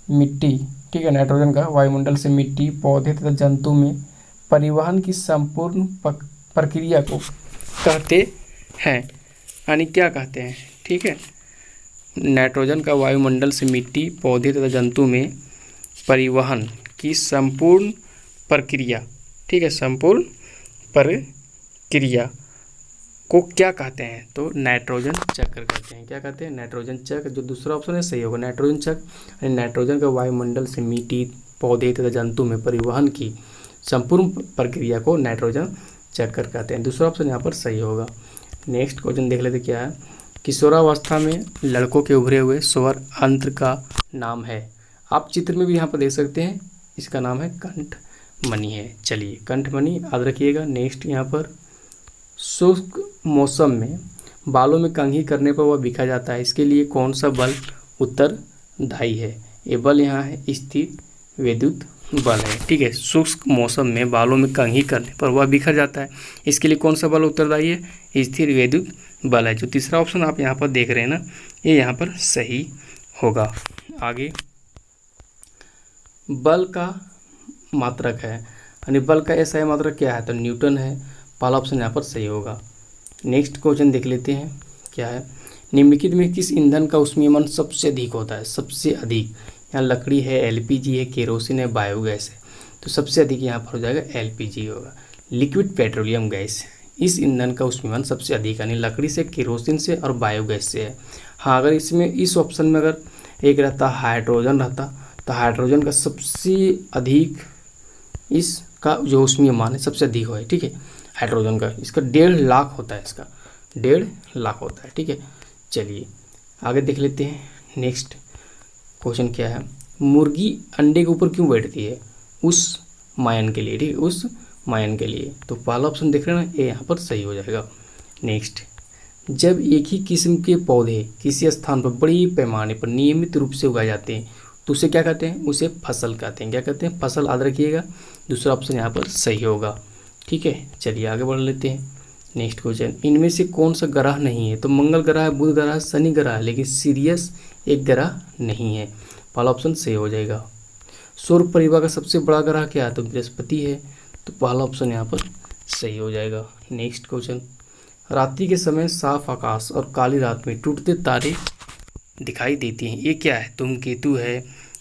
B: मिट्टी, ठीक है, नाइट्रोजन का वायुमंडल से मिट्टी, पौधे तथा जंतु में परिवहन की संपूर्ण प्रक्रिया को कहते हैं, यानी क्या कहते हैं? ठीक है, नाइट्रोजन का वायुमंडल से मिट्टी, पौधे तथा जंतु में परिवहन की संपूर्ण प्रक्रिया, ठीक है, संपूर्ण प्रक्रिया को क्या कहते हैं? तो नाइट्रोजन चक्र कहते हैं। क्या कहते हैं? नाइट्रोजन चक्र। जो दूसरा ऑप्शन है सही होगा, नाइट्रोजन चक्र। नाइट्रोजन का वायुमंडल से मिट्टी, पौधे तथा जंतु में परिवहन की संपूर्ण प्रक्रिया को नाइट्रोजन चक्र कहते हैं। दूसरा ऑप्शन यहाँ पर सही होगा। नेक्स्ट क्वेश्चन देख लेते क्या है। किशोरावस्था में लड़कों के उभरे हुए स्वर अंतर का नाम है। आप चित्र में भी यहाँ पर देख सकते हैं, इसका नाम है कंठमणि है। चलिए कंठमणि याद रखिएगा। नेक्स्ट यहाँ पर शुष्क मौसम में बालों में कंघी करने पर वह बिखर जाता है, इसके लिए कौन सा बल उत्तरदायी है? ये बल यहाँ है स्थिर विद्युत बल है। ठीक है, शुष्क मौसम में बालों में कंघी करने पर वह बिखर जाता है, इसके लिए कौन सा बल उत्तरदायी है? स्थिर विद्युत बल है। जो तीसरा ऑप्शन आप यहाँ पर देख रहे हैं ना, ये यहाँ पर सही होगा। आगे बल का मात्रक है, यानी बल का ऐसा है मात्रक क्या है? तो न्यूटन है। पहला ऑप्शन यहाँ पर सही होगा। नेक्स्ट क्वेश्चन देख लेते हैं क्या है। निम्नलिखित में किस ईंधन का ऊष्मीयमान सबसे अधिक होता है? सबसे अधिक, यहाँ लकड़ी है, LPG है, केरोसिन है, बायोगैस है, तो सबसे अधिक यहाँ पर हो जाएगा LPG होगा, लिक्विड पेट्रोलियम गैस। इस ईंधन का ऊष्मीयमान सबसे अधिक, यानी लकड़ी से, केरोसिन से और बायोगैस से है। हाँ, अगर इसमें इस ऑप्शन में अगर एक रहता हाइड्रोजन रहता, तो हाइड्रोजन का सबसे अधिक, इसका जो ऊष्मीयमान है सबसे अधिक है। ठीक है, हाइड्रोजन का, इसका 1.5 लाख होता है, इसका 1.5 लाख होता है। ठीक है, चलिए आगे देख लेते हैं। नेक्स्ट क्वेश्चन क्या है। मुर्गी अंडे के ऊपर क्यों बैठती है? उस मायन के लिए। ठीक है, उस मायन के लिए। तो पहला ऑप्शन देख रहे हैं ना, ये यहाँ पर सही हो जाएगा। नेक्स्ट, जब एक ही किस्म के पौधे किसी स्थान पर बड़ी पैमाने पर नियमित रूप से उगाए जाते हैं तो उसे क्या कहते हैं? उसे फसल कहते हैं। क्या कहते हैं? फसल। याद रखिएगा, दूसरा ऑप्शन यहाँ पर सही होगा। ठीक है, चलिए आगे बढ़ लेते हैं। नेक्स्ट क्वेश्चन, इनमें से कौन सा ग्रह नहीं है? तो मंगल ग्रह है, बुध ग्रह है, शनि ग्रह है, लेकिन सीरियस एक ग्रह नहीं है। पहला ऑप्शन सही हो जाएगा। सौर परिवार का सबसे बड़ा ग्रह क्या है? तो बृहस्पति है, तो पहला ऑप्शन यहाँ पर सही हो जाएगा। नेक्स्ट क्वेश्चन, रात्रि के समय साफ आकाश और काली रात में टूटते तारे दिखाई देती हैं, ये क्या है? धूमकेतु है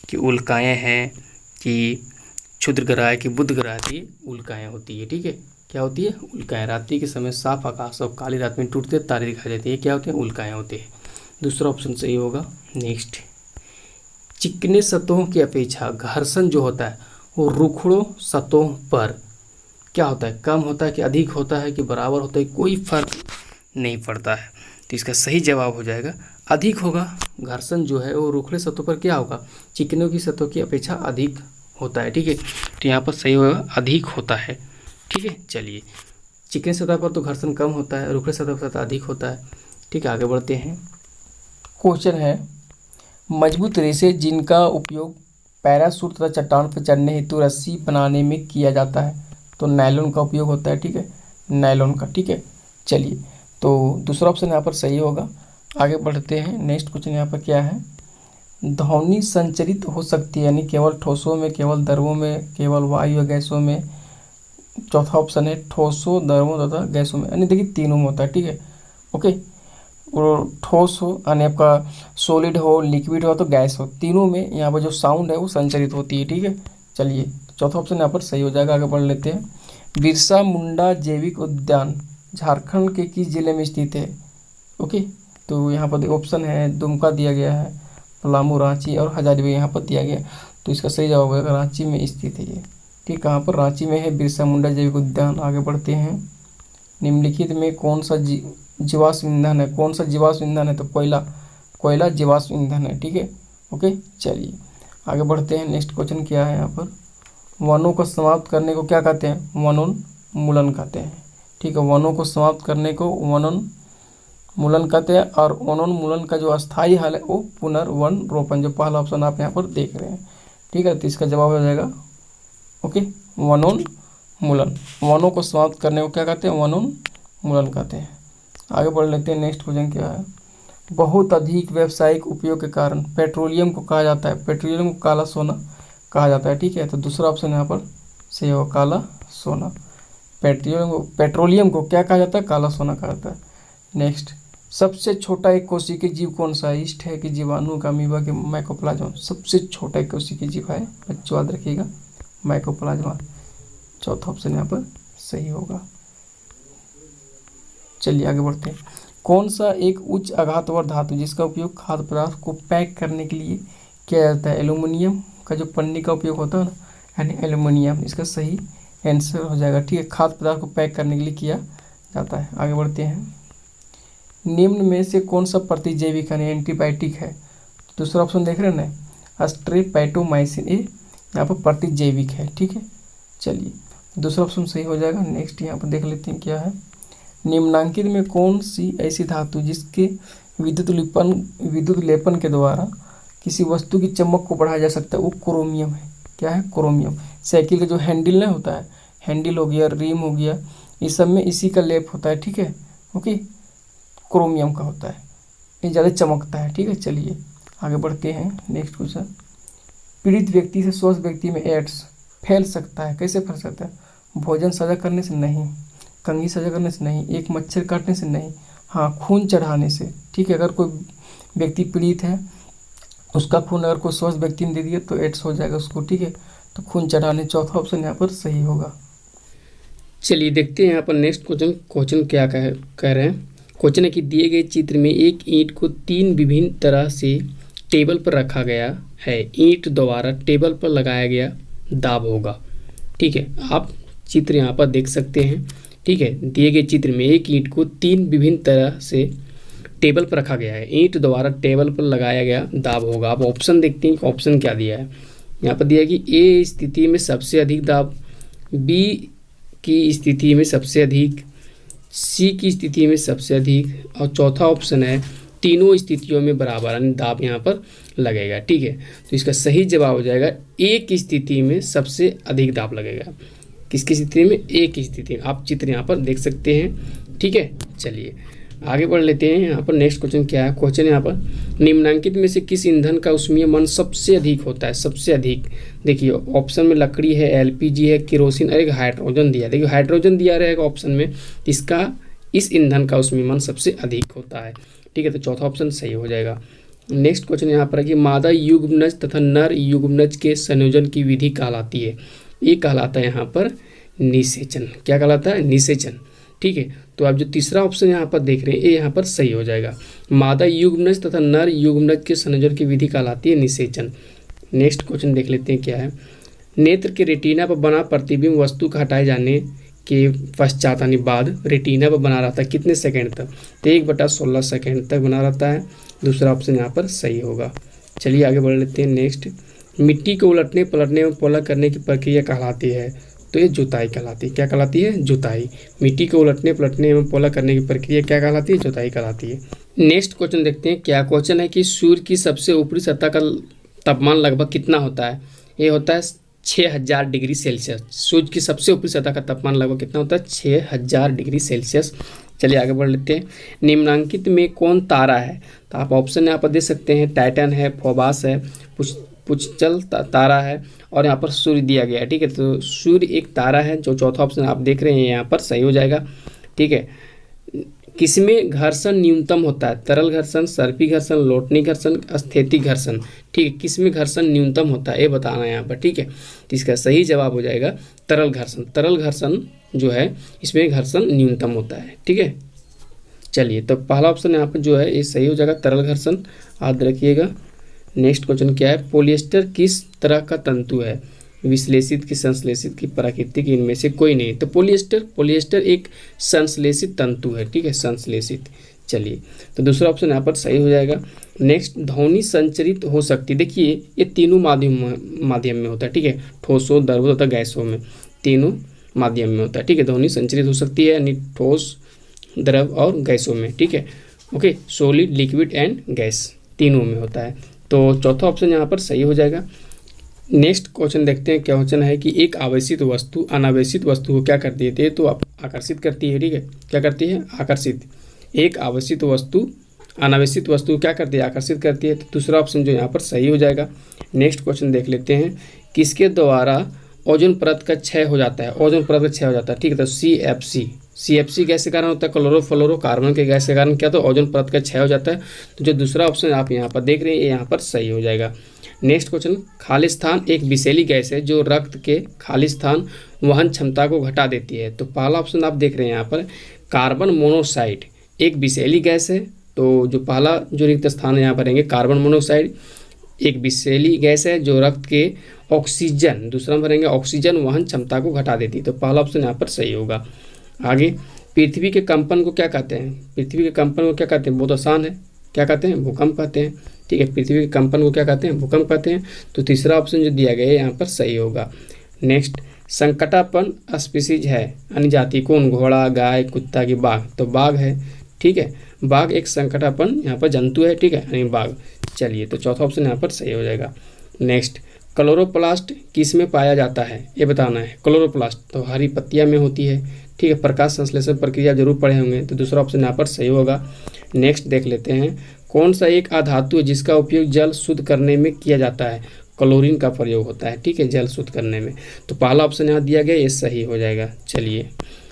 B: कि उल्काएँ हैं कि क्षुद्र ग्रह है कि बुध ग्रह की उल्काएँ होती है। ठीक है, क्या होती है? उल्काएँ। रात्रि के समय साफ आकाश और काली रात में टूटते तारे दिखाई देते हैं, ये क्या होते हैं? उल्काएँ होते हैं। दूसरा ऑप्शन सही होगा। नेक्स्ट, चिकने सतहों की अपेक्षा घर्षण जो होता है वो रुखड़ों सतहों पर क्या होता है? कम होता है कि अधिक होता है कि बराबर होता है? कोई फर्क नहीं पड़ता है। तो इसका सही जवाब हो जाएगा अधिक होगा। घर्षण जो है वो रुखड़े सतहों पर क्या होगा? चिकनों की सतहों की अपेक्षा अधिक होता है। ठीक है, तो यहाँ पर सही होगा अधिक होता है। ठीक है, चलिए चिकनी सतह पर तो घर्षण कम होता है, रुखड़े सतह पर अधिक होता है। ठीक है, आगे बढ़ते हैं। क्वेश्चन है, मजबूत रेशे जिनका उपयोग पैराशूट तथा चट्टान पर चढ़ने हेतु रस्सी बनाने में किया जाता है, तो नायलॉन का उपयोग होता है। ठीक है, नायलॉन का। ठीक है, चलिए तो दूसरा ऑप्शन यहाँ पर सही होगा। आगे बढ़ते हैं। नेक्स्ट क्वेश्चन यहाँ पर क्या है। ध्वनि संचरित हो सकती है, यानी केवल ठोसों में, केवल द्रवों में, केवल वायु या गैसों में। चौथा ऑप्शन है ठोसों, द्रवों तथा गैसों में, यानी देखिए तीनों में होता है, ठीक है। ओके, और ठोस हो यानी आपका सॉलिड हो, लिक्विड हो तो गैस हो, तीनों में यहाँ पर जो साउंड है वो संचरित होती है, ठीक है। चलिए चौथा ऑप्शन यहाँ पर सही हो जाएगा। आगे बढ़ लेते हैं। बिरसा मुंडा जैविक उद्यान झारखंड के किस जिले में स्थित है? ओके, तो यहाँ पर ऑप्शन है दुमका दिया गया है, पलामू, रांची और हजारीबाग यहाँ पर दिया गया है। तो इसका सही जवाब होगा रांची में स्थित है ये, ठीक। कहाँ पर? रांची में है बिरसा मुंडा जैविक उद्यान। आगे बढ़ते हैं। निम्नलिखित में कौन सा जीवाश्म ईंधन है? कौन सा जीवाश्म ईंधन है? तो कोयला जीवाश्म ईंधन है, ठीक है। ओके, चलिए आगे बढ़ते हैं। नेक्स्ट क्वेश्चन क्या है यहाँ पर? वनों को समाप्त करने को क्या कहते हैं? वनोन्मूलन कहते हैं, ठीक है। वनों को समाप्त करने को वनोन्मूलन कहते हैं, और वनोन्मूलन का जो अस्थायी हल है वो पुनर्वन रोपण, जो पहला ऑप्शन आप यहाँ पर देख रहे हैं, ठीक है। तो इसका जवाब हो जाएगा ओके, वनोन्मूलन। वनों को समाप्त करने को क्या कहते हैं? वनोन्मूलन कहते हैं। आगे बढ़ लेते हैं। नेक्स्ट क्वेश्चन क्या है? बहुत अधिक व्यावसायिक उपयोग के कारण पेट्रोलियम को कहा जाता है, पेट्रोलियम को काला सोना कहा जाता है, ठीक है। तो दूसरा ऑप्शन यहाँ पर सही होगा, काला सोना। पेट्रोलियम को क्या कहा जाता है? काला सोना कहा जाता है। नेक्स्ट, सबसे छोटा एक कोशिकीय जीव कौन सा है? ईस्ट है कि जीवाणु का, अमीबा के, माइकोप्लाज्मा? सबसे छोटा एक कोशिकीय जीव है, बच्चों याद रखिएगा, माइकोप्लाज्मा। चौथा ऑप्शन यहाँ पर सही होगा। चलिए आगे बढ़ते हैं। कौन सा एक उच्च आघातवर धातु जिसका उपयोग खाद्य पदार्थ को पैक करने के लिए किया जाता है? एल्यूमिनियम का जो पन्नी का उपयोग होता है ना, यानी एल्यूमिनियम इसका सही आंसर हो जाएगा, ठीक है। खाद्य पदार्थ को पैक करने के लिए किया जाता है। आगे बढ़ते हैं। निम्न में से कौन सा प्रतिजैविक यानी एंटीबायोटिक है? दूसरा ऑप्शन देख रहे हैं ना, स्ट्रेप्टोमाइसिन, ये यहाँ पर प्रतिजैविक है, ठीक है। चलिए दूसरा ऑप्शन सही हो जाएगा। नेक्स्ट यहाँ पर देख लेते हैं क्या है। निम्नांकित में कौन सी ऐसी धातु जिसके विद्युत लेपन के द्वारा किसी वस्तु की चमक को बढ़ाया जा सकता है? वो क्रोमियम है। क्या है? क्रोमियम। साइकिल का जो हैंडल नहीं होता है, हैंडल हो गया, रिम हो गया, इस सब में इसी का लेप होता है, ठीक है। ओके, क्रोमियम का होता है, ये ज़्यादा चमकता है, ठीक है। चलिए आगे बढ़ते हैं। नेक्स्ट क्वेश्चन, पीड़ित व्यक्ति से स्वस्थ व्यक्ति में एड्स फैल सकता है? कैसे फैल सकता है? भोजन साझा करने से नहीं, कंघी साझा करने से नहीं, एक मच्छर काटने से नहीं, हाँ खून चढ़ाने से, ठीक है। अगर कोई व्यक्ति पीड़ित है, उसका खून अगर कोई स्वस्थ व्यक्ति ने दे दिया तो एड्स हो जाएगा उसको, ठीक है। तो खून चढ़ाने, चौथा ऑप्शन यहाँ पर सही होगा।
A: चलिए देखते हैं यहाँ पर नेक्स्ट क्वेश्चन क्या कह रहे हैं। क्वेश्चन है कि दिए गए चित्र में एक ईंट को 3 विभिन्न तरह से टेबल पर रखा गया है, ईंट द्वारा टेबल पर लगाया गया दाब होगा, ठीक है। आप चित्र यहाँ पर देख सकते हैं, ठीक है। दिए गए चित्र में एक ईंट को 3 विभिन्न तरह से टेबल पर रखा गया है, ईंट द्वारा टेबल पर लगाया गया दाब होगा। आप ऑप्शन देखते हैं कि ऑप्शन क्या दिया है। यहाँ पर दिया है कि ए स्थिति में सबसे अधिक दाब, बी की स्थिति में सबसे अधिक, सी की स्थिति में सबसे अधिक, और चौथा ऑप्शन है तीनों स्थितियों में बराबर यानी दाब यहाँ पर लगेगा, ठीक है। तो इसका सही जवाब हो जाएगा ए की स्थिति में सबसे अधिक दाब लगेगा। किसकी स्थिति में? ए की स्थिति में। आप चित्र यहाँ पर देख सकते हैं, ठीक है। चलिए आगे बढ़ लेते हैं। यहाँ पर नेक्स्ट क्वेश्चन क्या है? क्वेश्चन यहाँ पर निम्नलिखित में से किस ईंधन का ऊष्मीय मान सबसे अधिक होता है? सबसे अधिक देखिए ऑप्शन में लकड़ी है, एलपीजी है, केरोसिन और एक हाइड्रोजन दिया है। देखिए हाइड्रोजन दिया रहेगा ऑप्शन में, इसका इस ईंधन का ऊष्मीय मान सबसे अधिक होता है, ठीक है। तो चौथा ऑप्शन सही हो जाएगा। नेक्स्ट क्वेश्चन यहाँ पर है कि मादा युग्मनज तथा नर युग्मनज के संयोजन की विधि कहलाती है? ये कहलाता है यहाँ पर निषेचन। क्या कहलाता है? निषेचन, ठीक है। तो आप जो तीसरा ऑप्शन यहाँ पर देख रहे हैं ये यहाँ पर सही हो जाएगा। मादा युग्मनज तथा नर युग्मनज के संयोजन की विधि कहलाती है निषेचन। नेक्स्ट क्वेश्चन देख लेते हैं क्या है। नेत्र के रेटिना पर बना प्रतिबिंब वस्तु का हटाए जाने के पश्चात यानी बाद रेटिना पर बना रहता है कितने सेकंड तक? तो 1/16 सेकंड तक बना रहता है। दूसरा ऑप्शन यहाँ पर सही होगा। चलिए आगे बढ़ लेते हैं। नेक्स्ट, मिट्टी को उलटने पलटने में पोला करने की प्रक्रिया कहलाती है? तो ये जुताई कहलाती है। क्या कहलाती है? जुताई। मिट्टी को उलटने पलटने एवं पोला करने की प्रक्रिया क्या कहलाती है? जुताई कहलाती है। नेक्स्ट क्वेश्चन देखते हैं। क्या क्वेश्चन है कि सूर्य की सबसे ऊपरी सतह का तापमान लगभग कितना होता है? ये होता है 6000 डिग्री सेल्सियस। सूर्य की सबसे ऊपरी सतह का तापमान लगभग कितना होता है? 6000 डिग्री सेल्सियस। चलिए आगे बढ़ लेते हैं। निम्नांकित में कौन तारा है? तो आप ऑप्शन यहाँ पर दे सकते हैं, टाइटन है, फोबास है, पुच्छल तारा है, और यहाँ पर सूर्य दिया गया है। ठीक है, तो सूर्य एक तारा है, जो चौथा ऑप्शन आप देख रहे हैं यहाँ पर सही हो जाएगा। ठीक है, किसमें घर्षण न्यूनतम होता है? तरल घर्षण, सर्पी घर्षण, लोटनी घर्षण, स्थैतिक घर्षण। ठीक है, किसमें घर्षण न्यूनतम होता है ये बताना है यहाँ पर। ठीक है, तो इसका सही जवाब हो जाएगा तरल घर्षण। तरल घर्षण जो है इसमें घर्षण न्यूनतम होता है। ठीक है, चलिए तो पहला ऑप्शन यहाँ पर जो है ये सही हो जाएगा, तरल घर्षण। याद रखिएगा। नेक्स्ट क्वेश्चन क्या है? पॉलिएस्टर किस तरह का तंतु है? विश्लेषित की, संश्लेषित की, प्राकृतिक, इनमें से कोई नहीं। तो पॉलिएस्टर एक संश्लेषित तंतु है। ठीक है, संश्लेषित। चलिए तो दूसरा ऑप्शन यहाँ पर सही हो जाएगा। नेक्स्ट, ध्वनि संचरित हो सकती है। देखिए ये तीनों माध्यम में होता है। ठीक है, ठोसों, द्रवों तथा गैसों में, तीनों माध्यम में होता है। ठीक है, ध्वनि संचरित हो सकती है यानी ठोस, द्रव और गैसों में। ठीक है, okay, solid, liquid and gas तीनों में होता है। तो चौथा ऑप्शन यहाँ पर सही हो जाएगा। नेक्स्ट क्वेश्चन देखते हैं। क्या क्वेश्चन है कि एक आवेशित वस्तु अनावेशित वस्तु को क्या करती है? तो आप आकर्षित करती है। ठीक है, क्या करती है? आकर्षित। एक आवेशित वस्तु अनावेशित वस्तु को क्या करती है? आकर्षित करती है। तो दूसरा ऑप्शन जो यहाँ पर सही हो जाएगा। नेक्स्ट क्वेश्चन देख लेते हैं। किसके द्वारा ओजोन परत का क्षय हो जाता है? ओजोन परत का क्षय हो जाता है। ठीक है, तो CFC गैस के कारण होता है, क्लोरोफ्लोरोकार्बन के गैस के कारण क्या? तो ओजोन परत का क्षय हो जाता है। तो जो दूसरा ऑप्शन आप यहाँ पर देख रहे हैं ये यहाँ पर सही हो जाएगा। नेक्स्ट क्वेश्चन, खालिस्तान एक विषैली गैस है जो रक्त के खालिस्तान वहन क्षमता को घटा देती है। तो पहला ऑप्शन आप देख रहे हैं यहाँ पर, कार्बन मोनोऑक्साइड एक विषैली गैस है। तो जो पहला जो रिक्त स्थान है यहाँ पर रहेंगे कार्बन मोनोऑक्साइड एक विषैली गैस है जो रक्त के ऑक्सीजन, दूसरा में भरेंगे ऑक्सीजन वहन क्षमता को घटा देती है। तो पहला ऑप्शन यहाँ पर सही होगा। आगे, पृथ्वी के कंपन को क्या कहते हैं? पृथ्वी के कंपन को क्या कहते हैं? बहुत आसान है, क्या कहते हैं? भूकंप कहते हैं। ठीक है, पृथ्वी के कंपन को क्या कहते हैं? भूकंप कहते हैं। तो तीसरा ऑप्शन जो दिया गया है यहाँ पर सही होगा। नेक्स्ट, संकटापन स्पीसीज है यानी जाति कौन? घोड़ा, गाय, कुत्ता की बाघ? तो बाघ है। ठीक है, बाघ एक संकटापन यहाँ पर जंतु है। ठीक है, यानी बाघ। चलिए तो चौथा ऑप्शन यहाँ पर सही हो जाएगा। नेक्स्ट, क्लोरोप्लास्ट किस में पाया जाता है ये बताना है। क्लोरोप्लास्ट तो हरी पत्तियाँ में होती है। ठीक है, प्रकाश संश्लेषण प्रक्रिया जरूर पढ़े होंगे। तो दूसरा ऑप्शन यहाँ पर सही होगा। नेक्स्ट देख लेते हैं। कौन सा एक अधातु है जिसका उपयोग जल शुद्ध करने में किया जाता है? क्लोरीन का प्रयोग होता है। ठीक है, जल शुद्ध करने में। तो पहला ऑप्शन यहाँ दिया गया, ये सही हो जाएगा। चलिए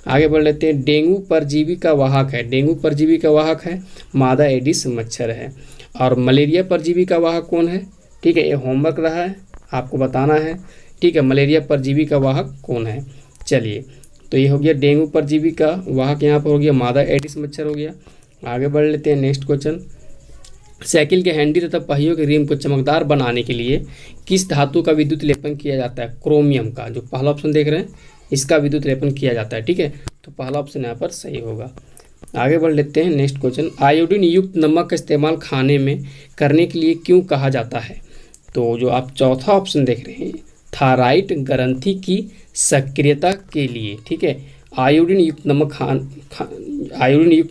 A: आगे बढ़ लेते हैं। डेंगू परजीवी का वाहक है। डेंगू परजीवी का वाहक है मादा एडिस मच्छर है। और मलेरिया परजीवी का वाहक कौन है? ठीक है, ये होमवर्क रहा है, आपको बताना है। ठीक है, मलेरिया परजीवी का वाहक कौन है? चलिए तो ये हो गया डेंगू परजीवी का वाहक, यहाँ पर हो गया मादा एडिस मच्छर हो गया। आगे बढ़ लेते हैं। नेक्स्ट क्वेश्चन, साइकिल के हैंडल तथा पहियों के रिम को चमकदार बनाने के लिए किस धातु का विद्युत लेपन किया जाता है? क्रोमियम का। जो पहला ऑप्शन देख रहे हैं इसका विद्युत लेपन किया जाता है। ठीक है, तो पहला ऑप्शन यहाँ पर सही होगा। आगे बढ़ लेते हैं। नेक्स्ट क्वेश्चन, आयोडीन युक्त नमक का इस्तेमाल खाने में करने के लिए क्यों कहा जाता है? तो जो आप चौथा ऑप्शन देख रहे हैं, थायराइड ग्रंथि की सक्रियता के लिए। ठीक है, आयोडीन युक्त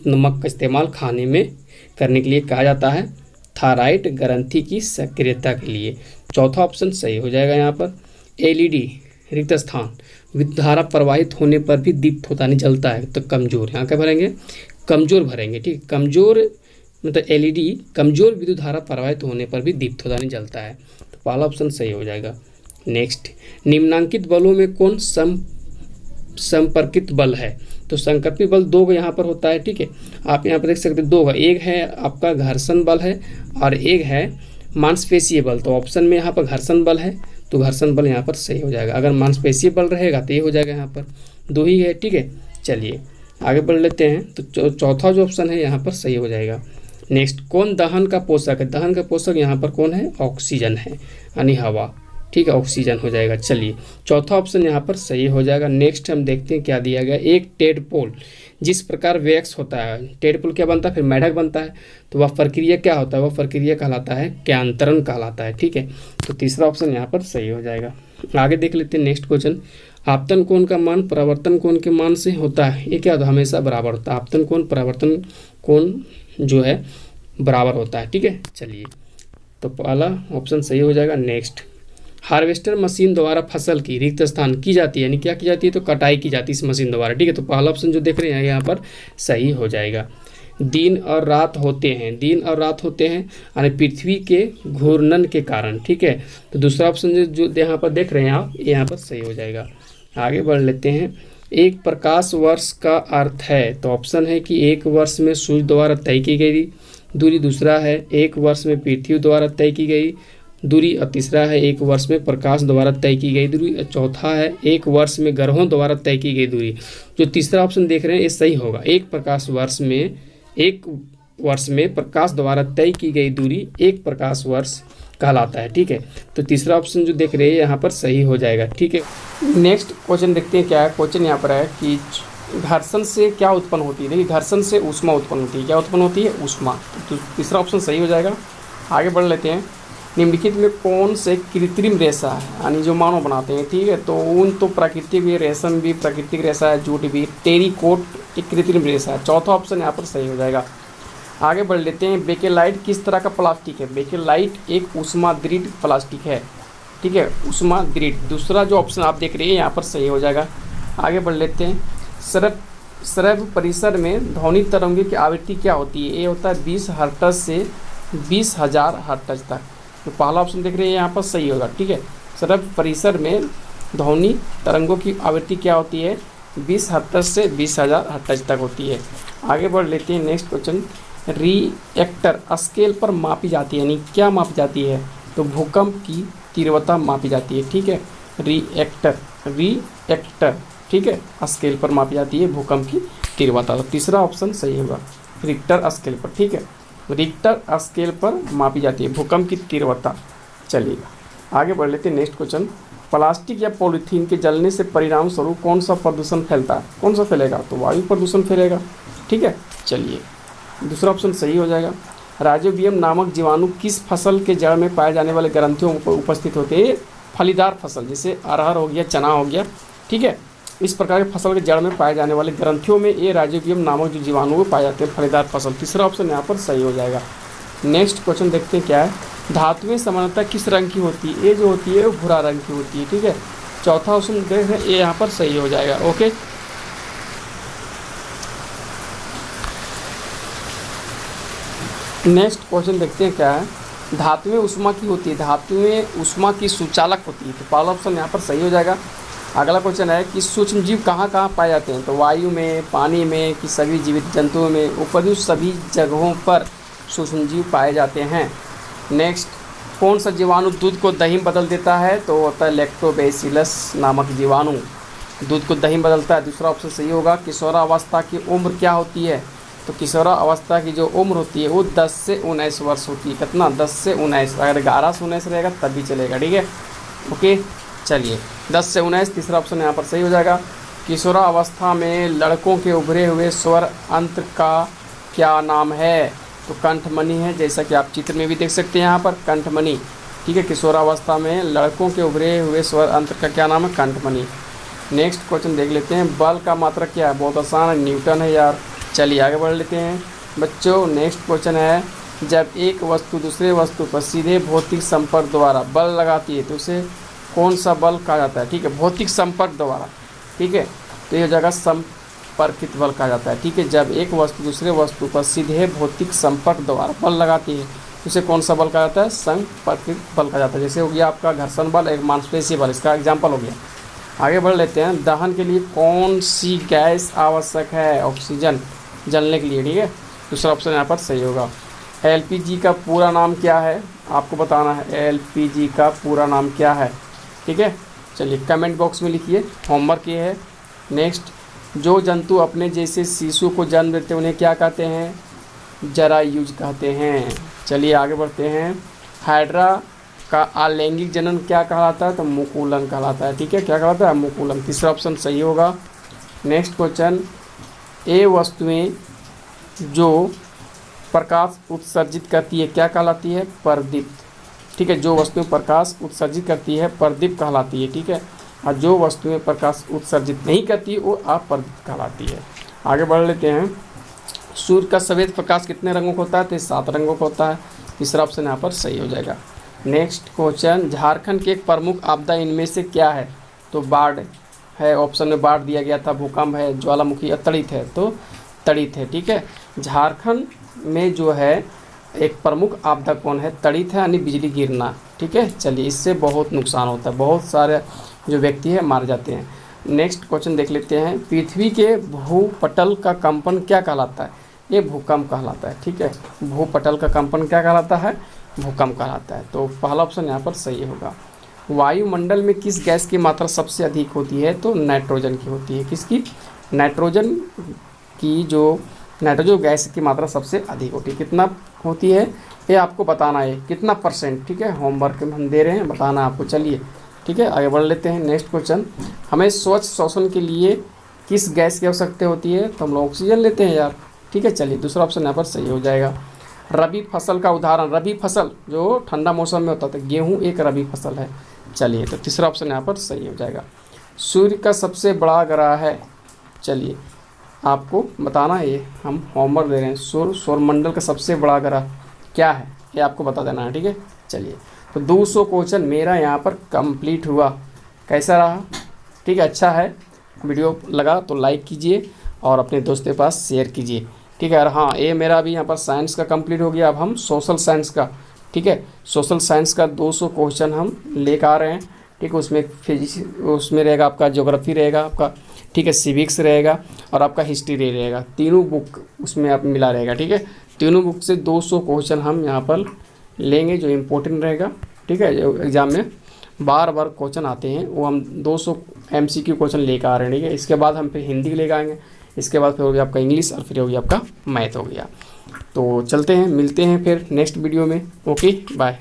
A: नमक का इस्तेमाल खाने में करने के लिए कहा जाता है, थायराइड ग्रंथि की सक्रियता के लिए। चौथा ऑप्शन सही हो जाएगा यहाँ पर। LED रिक्त स्थान विद्युत धारा प्रवाहित होने पर भी दीप्त होता नहीं, जलता है तो कमजोर। यहाँ क्या भरेंगे? कमजोर भरेंगे। ठीक, कमजोर मतलब LED कमजोर विद्युत धारा प्रवाहित होने पर भी दीप्त होता नहीं, जलता है। तो पहला ऑप्शन सही हो जाएगा। नेक्स्ट, निम्नांकित बलों में कौन संपर्कित बल है? तो संपर्कित बल दो यहाँ पर होता है। ठीक है, आप यहाँ पर देख सकते हैं दो का, एक है आपका घर्षण बल है और एक है मांसपेशीय बल। तो ऑप्शन में यहाँ पर घर्षण बल है, तो घर्षण बल यहाँ पर सही हो जाएगा। अगर मांसपेशीय बल रहेगा तो ये हो जाएगा, यहाँ पर दो ही है। ठीक है, चलिए आगे बढ़ लेते हैं। तो चौथा जो ऑप्शन है यहाँ पर सही हो जाएगा। नेक्स्ट, कौन दहन का पोषक है? दहन का पोषक यहाँ पर कौन है? ऑक्सीजन है यानी हवा। ठीक है, ऑक्सीजन हो जाएगा। चलिए चौथा ऑप्शन यहाँ पर सही हो जाएगा। नेक्स्ट हम देखते हैं क्या दिया गया। एक टेडपोल जिस प्रकार वैक्स होता है, टेडपोल क्या बनता है? फिर मेढक बनता है। तो वह प्रक्रिया क्या होता है? वह प्रक्रिया कहलाता है क्यांतरण कहलाता है। ठीक है, तो तीसरा ऑप्शन यहाँ पर सही हो जाएगा। आगे देख लेते हैं। नेक्स्ट क्वेश्चन, आपतन कोण का मान परावर्तन कोण के मान से होता है, ये क्या होता है? हमेशा बराबर होता है। आपतन कोण परावर्तन कोण जो है बराबर होता है। ठीक है, चलिए तो पहला ऑप्शन सही हो जाएगा। नेक्स्ट, हार्वेस्टर मशीन द्वारा फसल की रिक्त स्थान की जाती है, यानी क्या की जाती है, तो कटाई की जाती है इस मशीन द्वारा। ठीक है, तो पहला ऑप्शन जो देख रहे हैं यहाँ पर सही हो जाएगा। दिन और रात होते हैं, दिन और रात होते हैं यानी पृथ्वी के घूर्णन के कारण। ठीक है, तो दूसरा ऑप्शन जो यहाँ पर देख रहे हैं आप, यहाँ पर सही हो जाएगा। आगे बढ़ लेते हैं। एक प्रकाश वर्ष का अर्थ है, तो ऑप्शन है कि एक वर्ष में सूर्य द्वारा तय की गई दूरी, दूसरा है एक वर्ष में पृथ्वी द्वारा तय की गई दूरी, और तीसरा है एक वर्ष में प्रकाश द्वारा तय की गई दूरी, और चौथा है एक वर्ष में ग्रहों द्वारा तय की गई दूरी। जो तीसरा ऑप्शन देख रहे हैं ये सही होगा। एक वर्ष में प्रकाश द्वारा तय की गई दूरी एक प्रकाश वर्ष कहलाता है। ठीक है, तो तीसरा ऑप्शन जो देख रहे हैं यहाँ पर सही हो जाएगा। ठीक है, नेक्स्ट क्वेश्चन देखते हैं क्या है। क्वेश्चन यहाँ पर है कि घर्षण से क्या उत्पन्न होती है। देखिए, घर्षण से ऊष्मा उत्पन्न होती है। क्या उत्पन्न होती है? ऊष्मा। तो तीसरा ऑप्शन सही हो जाएगा। आगे बढ़ लेते हैं। निम्नलिखित में कौन से कृत्रिम रेशा है, यानी जो मानव बनाते हैं। ठीक है, तो ऊन तो प्राकृतिक भी, रेशम भी प्राकृतिक रेशा है, जूट भी, टेरीकोट एक कृत्रिम रेशा है। चौथा ऑप्शन यहाँ पर सही हो जाएगा। आगे बढ़ लेते हैं। बेकेलाइट किस तरह का प्लास्टिक है। बेकेलाइट एक ऊष्मादृढ़ प्लास्टिक है। ठीक है, ऊष्मादृढ़। दूसरा जो ऑप्शन आप देख रहे हैं यहाँ पर सही हो जाएगा। आगे बढ़ लेते हैं। श्रव्य परिसर में ध्वनि तरंगों की आवृत्ति क्या होती है। ये होता है 20 हर्ट्ज से 20,000 हर्ट्ज तक। तो पहला ऑप्शन देख रहे हैं यहाँ पर सही होगा। ठीक है, श्रव्य परिसर में ध्वनि तरंगों की आवृत्ति क्या होती है, 20 हर्ट्ज से 20,000 हर्ट्ज तक होती है। आगे बढ़ लेते हैं। Next question. रिएक्टर स्केल पर मापी जाती है, यानी क्या मापी जाती है, तो भूकंप की तीव्रता मापी जाती है। ठीक है, रिएक्टर ठीक है, स्केल पर मापी जाती है भूकंप की तीव्रता। तो तीसरा ऑप्शन सही होगा, रिक्टर स्केल पर। ठीक है, रिक्टर स्केल पर मापी जाती है भूकंप की तीव्रता। चलिएगा आगे बढ़ लेते हैं। Next question. प्लास्टिक या पॉलीथीन के जलने से परिणाम स्वरूप कौन सा प्रदूषण फैलता है। कौन सा फैलेगा, तो वायु प्रदूषण फैलेगा। ठीक है, चलिए दूसरा ऑप्शन सही हो जाएगा। राइजोबियम नामक जीवाणु किस फसल के जड़ में पाए जाने वाले ग्रंथियों पर उपस्थित होते हैं। फलीदार फसल, जैसे अरहर हो गया, चना हो गया। ठीक है, इस प्रकार के फसल के जड़ में पाए जाने वाले ग्रंथियों में ये राइजोबियम नामक जो जीवाणु पाए जाते हैं, फलीदार फसल। तीसरा ऑप्शन यहाँ पर सही हो जाएगा। नेक्स्ट क्वेश्चन देखते हैं क्या है। धातुएं सामान्यतः किस रंग की होती है। ये जो होती है वो भूरा रंग की होती है। ठीक है, चौथा ऑप्शन देख रहे हैं, ये यहाँ पर सही हो जाएगा। ओके, नेक्स्ट क्वेश्चन देखते हैं क्या है। धातुएं उष्मा की होती है। धातुएं उष्मा की सुचालक होती है। तो पहला ऑप्शन यहाँ पर सही हो जाएगा। अगला क्वेश्चन है कि सूक्ष्म जीव कहाँ कहाँ पाए जाते हैं, तो वायु में, पानी में, कि सभी जीवित जंतुओं में, उपयुक्त सभी जगहों पर सूक्ष्म जीव पाए जाते हैं। नेक्स्ट, कौन सा जीवाणु दूध को दही में बदल देता है, तो होता है लैक्टोबैसिलस नामक जीवाणु दूध को दही में बदलता है। दूसरा ऑप्शन सही होगा। किशोरावस्था की उम्र क्या होती है, तो किशोरावस्था की जो उम्र होती है वो 10 से 19 वर्ष होती है। कितना, 10 से 19। अगर 11 से 19 रहेगा तब भी चलेगा। ठीक है, ओके, चलिए 10 से 19 तीसरा ऑप्शन यहाँ पर सही हो जाएगा। किशोरावस्था में लड़कों के उभरे हुए स्वर अंतर का क्या नाम है, तो कंठमणि है, जैसा कि आप चित्र में भी देख सकते हैं यहाँ पर कंठमणि। ठीक है, किशोरावस्था में लड़कों के उभरे हुए स्वर अंतर का क्या नाम है, कंठमणि। नेक्स्ट क्वेश्चन देख लेते हैं। बल का मात्रक क्या है, बहुत आसान है, न्यूटन है यार। चलिए आगे बढ़ लेते हैं बच्चों। नेक्स्ट क्वेश्चन है। जब एक वस्तु दूसरे वस्तु पर सीधे भौतिक संपर्क द्वारा बल लगाती है तो उसे कौन सा बल कहा जाता है। ठीक है, भौतिक संपर्क द्वारा। ठीक है, तो यह जगह संपर्कित बल कहा जाता है। ठीक है, जब एक वस्तु दूसरे वस्तु पर सीधे भौतिक संपर्क द्वारा बल लगाती है तो उसे कौन सा बल कहा जाता है, संपर्कित बल कहा जाता है। जैसे हो गया आपका घर्षण बल, एक मांसपेशीय बल, इसका एग्जाम्पल हो गया। आगे बढ़ लेते हैं। दहन के लिए कौन सी गैस आवश्यक है, ऑक्सीजन जलने के लिए। ठीक है, दूसरा ऑप्शन यहाँ पर सही होगा। एलपीजी का पूरा नाम क्या है, आपको बताना है एलपीजी का पूरा नाम क्या है। ठीक है, चलिए कमेंट बॉक्स में लिखिए, होमवर्क ये है। नेक्स्ट, जो जंतु अपने जैसे शिशु को जन्म देते हैं उन्हें क्या कहते हैं, जरायुज कहते हैं। चलिए आगे बढ़ते हैं। हाइड्रा का अलैंगिक जनन क्या कहलाता है, तो मुकुलन कहलाता है। ठीक है, क्या कहलाता है, मुकुलन। तीसरा ऑप्शन सही होगा। Next question. ये वस्तुएं जो प्रकाश उत्सर्जित करती है क्या कहलाती है, परदीप्त। ठीक है, जो वस्तुएं प्रकाश उत्सर्जित करती है परदीप्त कहलाती है। ठीक है, और जो वस्तुएं प्रकाश उत्सर्जित नहीं करती वो अपरदीप्त कहलाती है। आगे बढ़ लेते हैं। सूर्य का सफ़ेद प्रकाश कितने रंगों का होता है, तो 7 रंगों का होता है। तीसरा ऑप्शन यहाँ पर सही हो जाएगा। नेक्स्ट क्वेश्चन, झारखंड की एक प्रमुख आपदा इनमें से क्या है? तो बाढ़ है, ऑप्शन में बाढ़ दिया गया था, भूकंप है, ज्वालामुखी, तड़ित है, तो तड़ित है। ठीक है, झारखंड में जो है एक प्रमुख आपदा कौन है? तड़ित है, यानी बिजली गिरना। ठीक है, चलिए, इससे बहुत नुकसान होता है, बहुत सारे जो व्यक्ति है मार जाते हैं। नेक्स्ट क्वेश्चन देख लेते हैं, पृथ्वी के भूपटल का कंपन क्या कहलाता है? ये भूकंप कहलाता है। ठीक है, भूपटल का कंपन क्या कहलाता है? भूकंप कहलाता है। तो पहला ऑप्शन यहाँ पर सही होगा। वायुमंडल में किस गैस की मात्रा सबसे अधिक होती है? तो नाइट्रोजन की होती है। किसकी? नाइट्रोजन की, जो नाइट्रोजन गैस की मात्रा सबसे अधिक होती है। कितना होती है ये आपको बताना है, कितना परसेंट। ठीक है, होमवर्क में हम दे रहे हैं, बताना आपको। चलिए, ठीक है, आगे बढ़ लेते हैं। नेक्स्ट क्वेश्चन, हमें स्वच्छ श्वसन के लिए किस गैस की आवश्यकता होती है? तो हम लोग ऑक्सीजन लेते हैं यार। ठीक है, चलिए, दूसरा ऑप्शन यहाँ पर सही हो जाएगा। रबी फसल का उदाहरण, रबी फसल जो ठंडा मौसम में होता था, गेहूँ एक रबी फसल है। चलिए, तो तीसरा ऑप्शन यहाँ पर सही हो जाएगा। सूर्य का सबसे बड़ा ग्रह है, चलिए आपको बताना है, ये हम होमवर्क दे रहे हैं। सौरमंडल का सबसे बड़ा ग्रह क्या है, ये आपको बता देना है। ठीक है, चलिए, तो 200 क्वेश्चन मेरा यहाँ पर कंप्लीट हुआ। कैसा रहा? ठीक है, अच्छा है। वीडियो लगा तो लाइक कीजिए और अपने दोस्तों के पास शेयर कीजिए। ठीक है, और हाँ, ये मेरा अभी यहाँ पर साइंस का कंप्लीट हो गया। अब हम सोशल साइंस का, ठीक है, सोशल साइंस का 200 क्वेश्चन हम लेकर आ रहे हैं। ठीक है, उसमें फिजिक्स, उसमें रहेगा आपका ज्योग्राफी रहेगा आपका, ठीक है, सिविक्स रहेगा और आपका हिस्ट्री रहेगा। तीनों बुक उसमें आप मिला रहेगा। ठीक है, तीनों बुक से 200 क्वेश्चन हम यहाँ पर लेंगे जो इम्पोर्टेंट रहेगा। ठीक है, जो एग्ज़ाम में बार बार क्वेश्चन आते हैं, वो हम 200 MCQ क्वेश्चन लेकर आ रहे हैं। ठीक है, इसके बाद हम फिर हिंदी लेकर आएंगे, इसके बाद फिर हो गया आपका इंग्लिश और फिर हो गया आपका मैथ हो गया। तो चलते हैं, मिलते हैं फिर नेक्स्ट वीडियो में। Okay, bye.